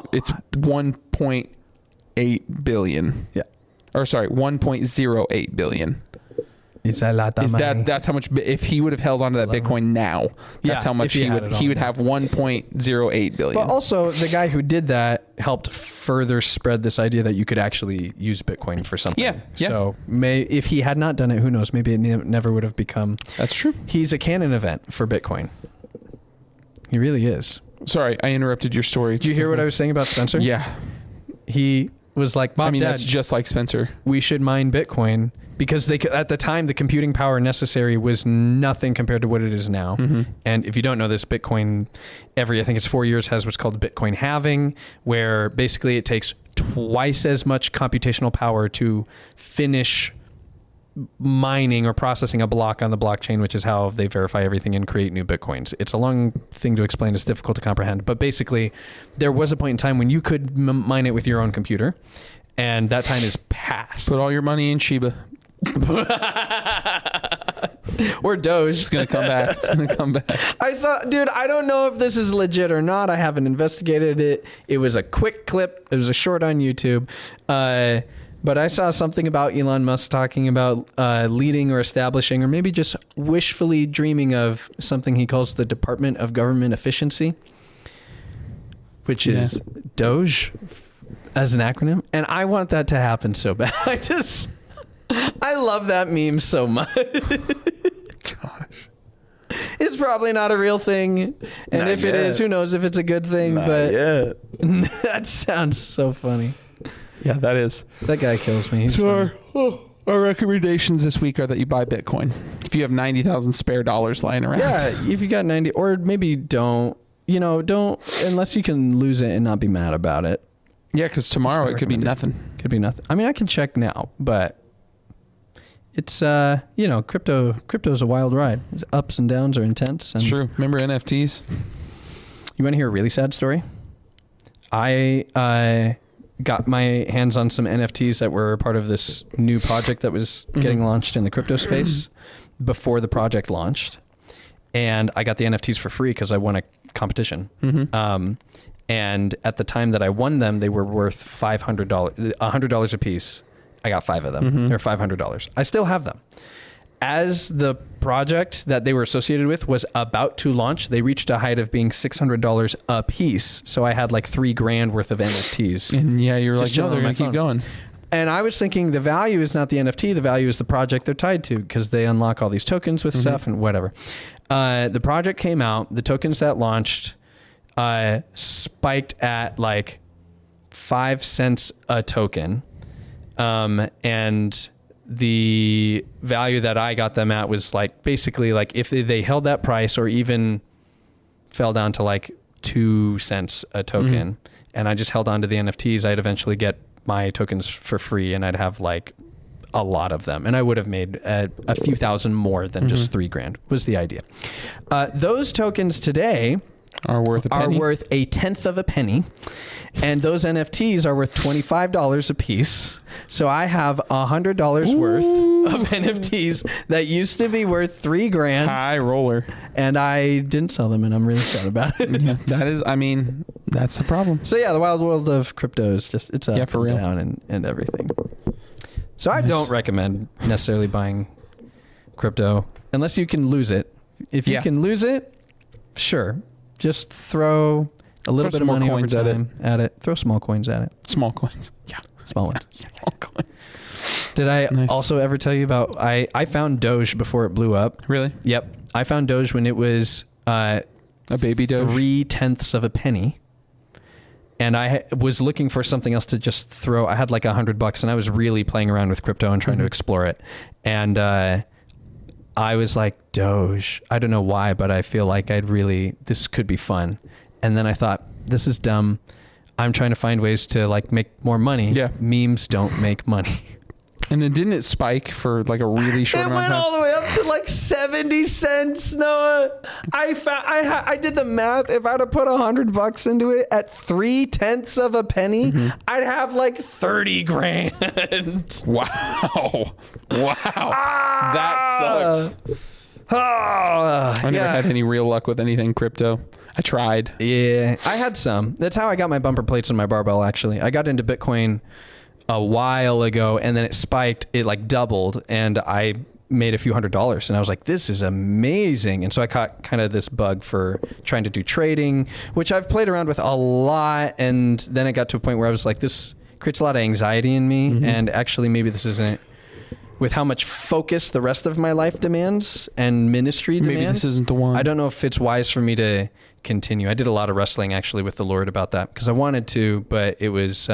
1.8 billion. Yeah. Or sorry, 1.08 billion. It's a lot of money. That's how much, if he would have held on to that Bitcoin now, that's how much he would have 1.08 billion. But also the guy who did that helped further spread this idea that you could actually use Bitcoin for something. Yeah. So if he had not done it, who knows, maybe it never would have become. That's true. He's a canon event for Bitcoin. He really is. Sorry, I interrupted your story. Did you hear what I was saying about Spencer? Yeah. He was like, Mom, Dad, that's just like Spencer. We should mine Bitcoin because at the time, the computing power necessary was nothing compared to what it is now. Mm-hmm. And if you don't know this, Bitcoin, I think it's 4 years, has what's called Bitcoin halving, where basically it takes twice as much computational power to finish mining or processing a block on the blockchain, which is how they verify everything and create new Bitcoins. It's a long thing to explain. It's difficult to comprehend. But basically, there was a point in time when you could mine it with your own computer, and that time is past. Put all your money in Shiba. Or Doge. It's going to come back. It's going to come back. Dude, I don't know if this is legit or not. I haven't investigated it. It was a quick clip. It was a short on YouTube. But I saw something about Elon Musk talking about leading or establishing, or maybe just wishfully dreaming of something he calls the Department of Government Efficiency, which is Doge as an acronym. And I want that to happen so bad. I love that meme so much. Gosh. It's probably not a real thing. And not if yet. It is, who knows if it's a good thing. Not but yet. That sounds so funny. Yeah, that is. That guy kills me. So our recommendations this week are that you buy Bitcoin. If you have 90,000 spare dollars lying around. Yeah, if you got 90, or maybe don't, unless you can lose it and not be mad about it. Yeah, because tomorrow it could be nothing. Could be nothing. I mean, I can check now, but it's, crypto's a wild ride. Its ups and downs are intense. And it's true. Remember NFTs? You want to hear a really sad story? I got my hands on some NFTs that were part of this new project that was getting launched in the crypto space before the project launched. And I got the NFTs for free because I won a competition. Mm-hmm. And at the time that I won them, they were worth $100 a piece. I got 5 of them. Mm-hmm. They're $500. I still have them. As the project that they were associated with was about to launch, they reached a height of being $600 a piece. So I had like $3,000 worth of NFTs. And yeah, you were like, no, they're going to keep going. And I was thinking the value is not the NFT, the value is the project they're tied to because they unlock all these tokens with stuff and whatever. The project came out, the tokens that launched, spiked at like 5 cents a token. And the value that I got them at was like basically like if they held that price or even fell down to like 2 cents a token, and I just held on to the NFTs, I'd eventually get my tokens for free, and I'd have like a lot of them, and I would have made a few thousand more than just $3,000 was the idea. Those tokens today are worth a tenth of a penny, and those NFTs are worth $25 a piece. So I have $100 worth of NFTs that used to be worth $3,000. High roller. And I didn't sell them, and I'm really sad about it. Yeah, that's the problem. So yeah, the wild world of crypto is just, it's up for and real. down and everything. So I don't recommend necessarily buying crypto unless you can lose it. If you can lose it, sure. Just throw a little bit of money over time at it. Throw small coins at it. Small coins. Yeah. Small ones. Small coins. Did I also ever tell you about, I found Doge before it blew up. Really? Yep. I found Doge when it was a baby Doge. 0.3 of a penny. And I was looking for something else to just throw. I had like $100 and I was really playing around with crypto and trying to explore it. And I was like, Doge. I don't know why, but I feel like this could be fun. And then I thought, this is dumb. I'm trying to find ways to like make more money. Yeah. Memes don't make money. And then didn't it spike for like a really short amount of time? It went all the way up to like 70 cents, Noah. I did the math. If I'd have put $100 into it at 0.3 of a penny, I'd have like $30,000. Wow. That sucks. I never had any real luck with anything crypto. I tried. Yeah, I had some. That's how I got my bumper plates and my barbell, actually. I got into Bitcoin a while ago, and then it spiked. It like doubled, and I made a few $100s, and I was like, this is amazing. And so I caught kind of this bug for trying to do trading, which I've played around with a lot. And then it got to a point where I was like, this creates a lot of anxiety in me. And actually, maybe this isn't, with how much focus the rest of my life demands and ministry demands. Maybe this isn't the one. I don't know if it's wise for me to continue. I did a lot of wrestling actually with the Lord about that, because I wanted to, but it was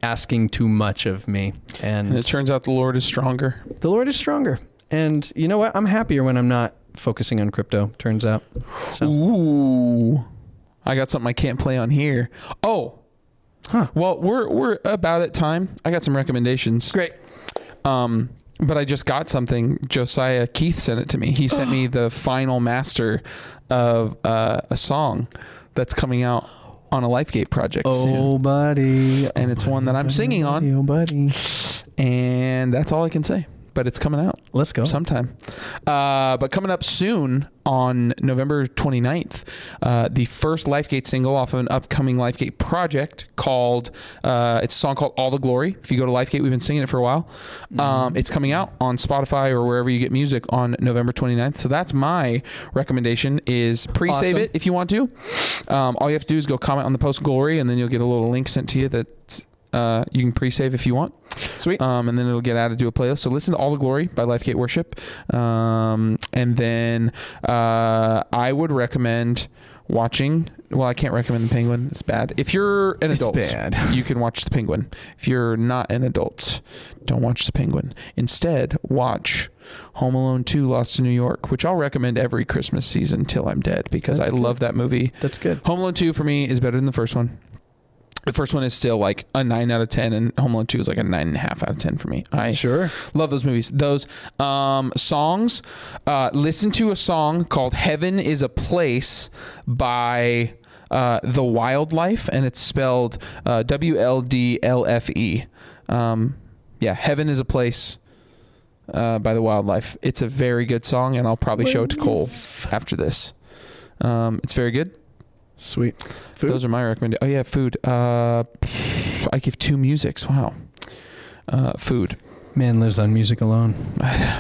asking too much of me. And it turns out the Lord is stronger. The Lord is stronger. And you know what? I'm happier when I'm not focusing on crypto, turns out. So. Ooh. I got something I can't play on here. Oh. Huh. Well, we're about at time. I got some recommendations. Great. But I just got something. Josiah Keith sent it to me. He sent me the final master of a song that's coming out on a LifeGate project soon. Buddy. And it's one that I'm singing on. Oh, buddy. And that's all I can say. But it's coming out. Let's go. Sometime. But coming up soon on November 29th, the first LifeGate single off of an upcoming LifeGate project called, it's a song called All the Glory. If you go to LifeGate, we've been singing it for a while. It's coming out on Spotify or wherever you get music on November 29th. So that's my recommendation, is pre-save it if you want to. All you have to do is go comment on the post Glory, and then you'll get a little link sent to you that you can pre-save if you want. Sweet. And then it'll get added to a playlist. So listen to All the Glory by LifeGate Worship. And then I would recommend watching, well, I can't recommend The Penguin. It's bad. If you're an adult, you can watch The Penguin. If you're not an adult, don't watch The Penguin. Instead, watch Home Alone 2 Lost in New York, which I'll recommend every Christmas season till I'm dead, because I love that movie. That's good. Home Alone 2 for me is better than the first one. The first one is still like a 9 out of 10, and Home Alone 2 is like a 9.5 out of 10 for me. I love those movies. Those songs, listen to a song called Heaven is a Place by The Wildlife, and it's spelled WLDLFE. Yeah, Heaven is a Place by The Wildlife. It's a very good song, and I'll probably show it to Cole after this. It's very good. Sweet. Food? Those are my recommendations. Oh yeah, food. I give 2 musics. Wow. Food. Man lives on music alone.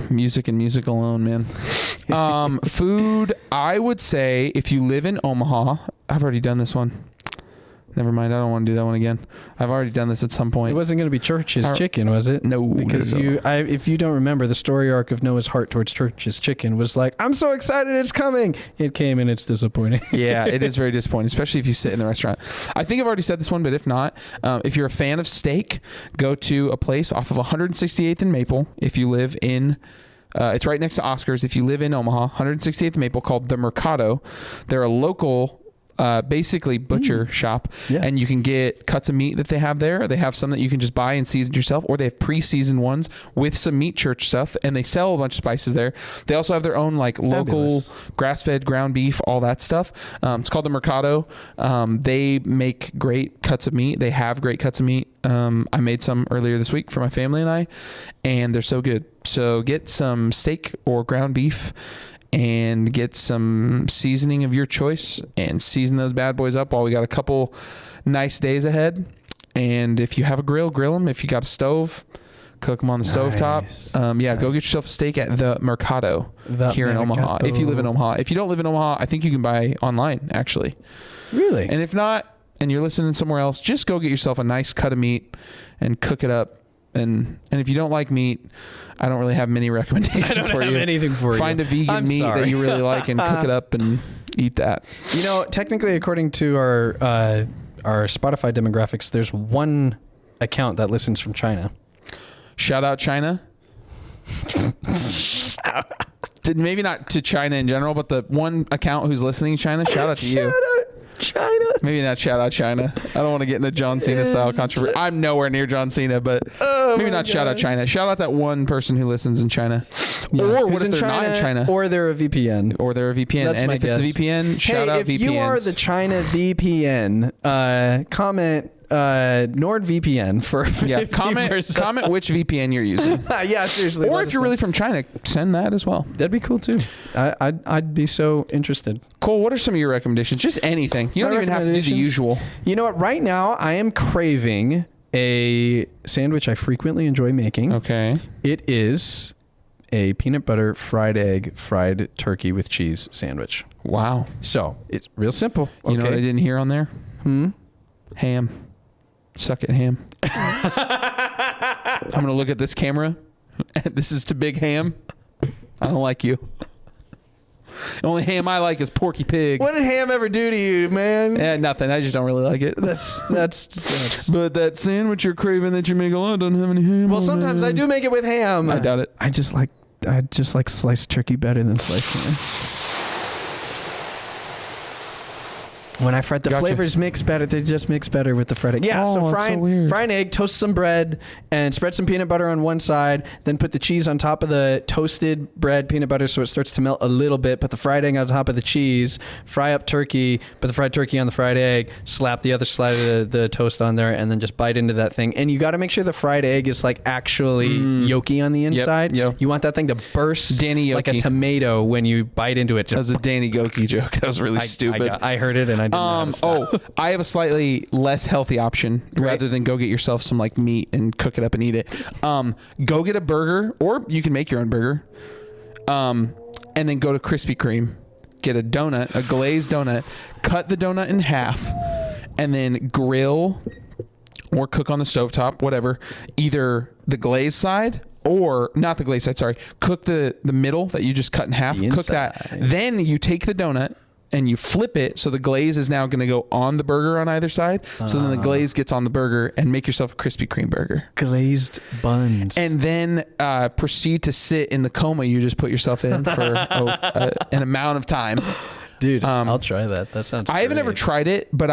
Music and music alone, man. Food, I would say if you live in Omaha, I've already done this one. Never mind. I don't want to do that one again. I've already done this at some point. It wasn't going to be Church's chicken, was it? No. Because if you don't remember, the story arc of Noah's heart towards Church's chicken was like, I'm so excited it's coming. It came and it's disappointing. Yeah, it is very disappointing, especially if you sit in the restaurant. I think I've already said this one, but if not, if you're a fan of steak, go to a place off of 168th and Maple. If you live in... it's right next to Oscar's. If you live in Omaha, 168th and Maple, called The Mercado. They're a local... basically butcher shop, and you can get cuts of meat that they have there. They have some that you can just buy and season yourself, or they have pre-seasoned ones with some meat church stuff, and they sell a bunch of spices there. They also have their own like local grass-fed ground beef, all that stuff. It's called The Mercado. They make great cuts of meat. They have great cuts of meat. I made some earlier this week for my family and they're so good. So get some steak or ground beef and get some seasoning of your choice and season those bad boys up while we got a couple nice days ahead. And if you have a grill them. If you got a stove, cook them on the stovetop. Go get yourself a steak at The Mercado here in Omaha. If you live in Omaha. If you don't live in Omaha, I think you can buy online, actually. Really? And if not, and you're listening somewhere else, just go get yourself a nice cut of meat and cook it up. And if you don't like meat, I don't really have many recommendations for you. I don't have anything for you. Find a vegan meat that you really like and cook it up and eat that. You know, technically, according to our Spotify demographics, there's one account that listens from China. Shout out China. Maybe not to China in general, but the one account who's listening in China, shout out to you. China. Maybe not shout out China. I don't want to get into John Cena style controversy. I'm nowhere near John Cena, but maybe not shout out China. Shout out that one person who listens in China. Yeah. Or what if they're not in China? Or they're a VPN. That's and if guess. It's a VPN, shout out VPNs. If you are the China VPN, comment NordVPN for 50%. Comment which VPN you're using. Yeah, seriously. Or if you're really from China, send that as well. That'd be cool too. I'd be so interested. Cole, what are some of your recommendations? Just anything. You don't even have to do the usual. You know what? Right now, I am craving a sandwich I frequently enjoy making. Okay. It is a peanut butter fried egg fried turkey with cheese sandwich. Wow. So it's real simple. You know what I didn't hear on there? Ham. Suck it, ham. I'm going to look at this camera. This is to Big Ham. I don't like you. The only ham I like is Porky Pig. What did ham ever do to you, man? Yeah, nothing. I just don't really like it. That's. But that sandwich you're craving that you make a lot doesn't have any ham. Well, sometimes I do make it with ham. I doubt it. I just like sliced turkey better than sliced ham. When I fret, the flavors mix better. They just mix better with the fried egg. Yeah, so fry an egg, toast some bread, and spread some peanut butter on one side. Then put the cheese on top of the toasted bread, peanut butter, so it starts to melt a little bit. Put the fried egg on top of the cheese. Fry up turkey. Put the fried turkey on the fried egg. Slap the other side of the toast on there, and then just bite into that thing. And you got to make sure the fried egg is like actually yolky on the inside. Yep. You want that thing to burst Danny like a tomato when you bite into it. That was a Danny Goki joke. That was really stupid. I heard it and I didn't know. I have a slightly less healthy option rather than go get yourself some like meat and cook it up and eat it. Go get a burger, or you can make your own burger. And then go to Krispy Kreme, get a donut, a glazed donut, cut the donut in half, and then grill or cook on the stovetop, whatever, either the glazed side or not the glazed side, sorry. Cook the middle that you just cut in half, cook that. Then you take the donut and you flip it, so the glaze is now going to go on the burger on either side. So then the glaze gets on the burger, and make yourself a Krispy Kreme burger. Glazed buns. And then proceed to sit in the coma you just put yourself in for an amount of time. Dude, I'll try that. That sounds I haven't ever tried it, but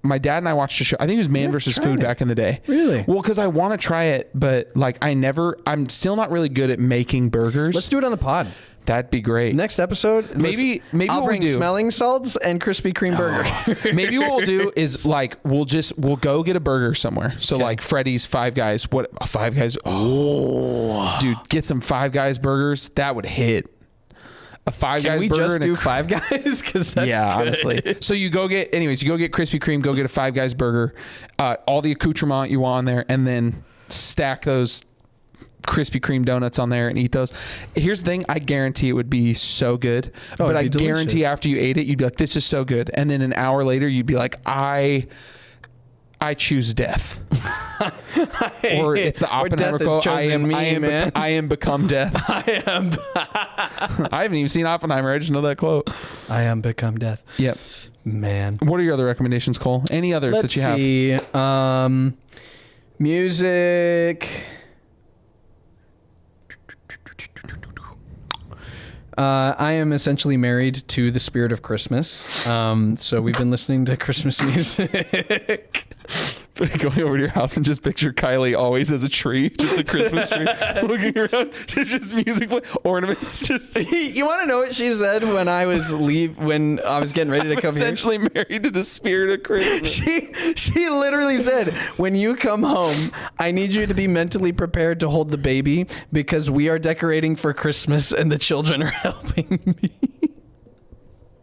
my dad and I watched a show. I think it was Man vs. Food back in the day. Really? Well, because I want to try it, but like I'm still not really good at making burgers. Let's do it on the pod. That'd be great. Next episode, maybe I'll what bring we'll do, smelling salts and Krispy Kreme burger. Maybe what we'll do is like we'll go get a burger somewhere. So like Freddy's, Five Guys. What Five Guys? Oh, dude, get some Five Guys burgers. That would hit. A Five Guys burger. Can we just do Five Guys? Because that's good. Honestly. So you go get Krispy Kreme. Go get a Five Guys burger. All the accoutrement you want on there, and then stack those Krispy Kreme donuts on there and eat those. Here's the thing. I guarantee it would be so good. But I guarantee after you ate it, you'd be like, this is so good. And then an hour later, you'd be like, I choose death. Or it's the Oppenheimer quote. I am become death. I haven't even seen Oppenheimer. I just know that quote. I am become death. Yep. Man. What are your other recommendations, Cole? Any others that you have? Let's see. Music. I am essentially married to the spirit of Christmas. So we've been listening to Christmas music. Going over to your house and just picture Kylie always as a tree, just a Christmas tree, looking around, just music, ornaments. Just you want to know what she said when I was when I was getting ready to come essentially here? Married to the spirit of Christmas. She literally said, when you come home, I need you to be mentally prepared to hold the baby because we are decorating for Christmas and the children are helping me.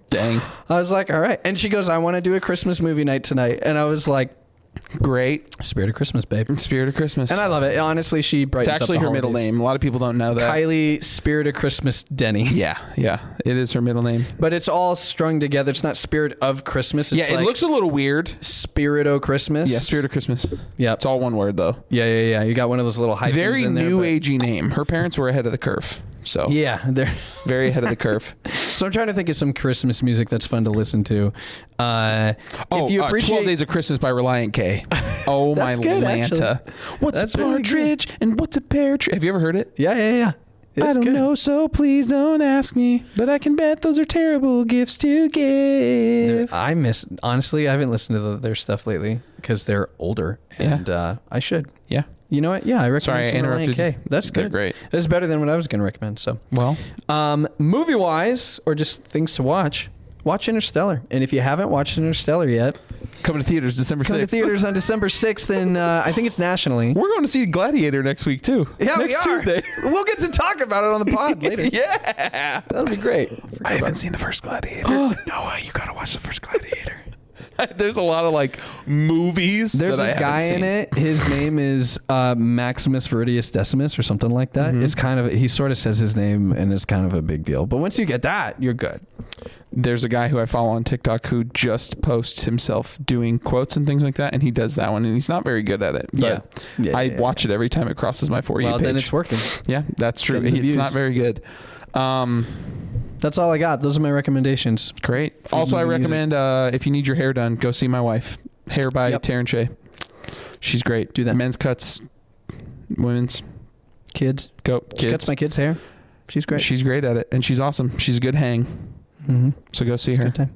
Dang. I was like, all right. And she goes, I want to do a Christmas movie night tonight. And I was like, great. Spirit of Christmas, babe. Spirit of Christmas. And I love it. Honestly, she brightens up the It's actually her holidays. middle name. A lot of people don't know that. Kylie Spirit of Christmas Denny. Yeah. It is her middle name. But it's all strung together. It's not Spirit of Christmas. It's it looks a little weird. Spirit o' Christmas. Yeah, Spirit of Christmas. Yeah. It's all one word, though. Yeah. You got one of those little hyphens Very in there. new agey name. Her parents were ahead of the curve. So yeah, they're very ahead of the curve. So I'm trying to think of some Christmas music that's fun to listen to. If you appreciate 12 Days of Christmas by Reliant K. Oh, my Lanta. What's a partridge and what's a pear tree? Have you ever heard it? Yeah. I don't know, so please don't ask me. But I can bet those are terrible gifts to give. Honestly, I haven't listened to their stuff lately because they're older. And I should. Yeah. You know what? Yeah, I recommend Sorry, I interrupted Reliant K. That's good. They're great. That's better than what I was going to recommend. So, well, movie-wise or just things to watch Interstellar. And if you haven't watched Interstellar yet, coming to theaters December 6th. Come to theaters on December 6th, and I think it's nationally. We're going to see Gladiator next week, too. Yeah, next Tuesday. We'll get to talk about it on the pod later. Yeah. That'll be great. I haven't seen the first Gladiator. Noah, you got to watch the first Gladiator. There's a lot of movies. There's this guy in it. His name is Maximus Viridius Decimus or something like that. It's kind of, he sort of says his name and it's kind of a big deal. But once you get that, you're good. There's a guy who I follow on TikTok who just posts himself doing quotes and things like that, and he does that one, and he's not very good at it. But I watch it every time it crosses my For You page. Well, then it's working. Yeah, that's true. It's not very good. That's all I got. Those are my recommendations. Great. Also, I recommend if you need your hair done, go see my wife. Hair by Taryn Shea. She's great. Do that. Men's cuts, women's. Kids. Kids. She cuts my kids' hair. She's great. She's great at it, and she's awesome. She's a good hang. Mm-hmm. So go see her. Good time.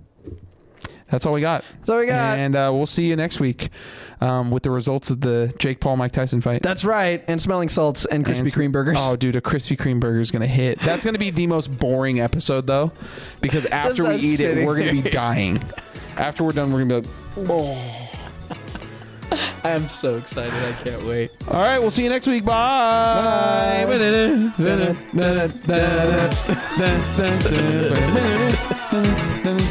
That's all we got. And we'll see you next week with the results of the Jake Paul Mike Tyson fight. That's right. And smelling salts and Krispy Kreme burgers. Oh, dude, a Krispy Kreme burger is going to hit. That's going to be the most boring episode, though, because after we eat it, we're going to be dying. After we're done, we're going to be like, oh. I am so excited. I can't wait. All right, we'll see you next week. Bye. Bye.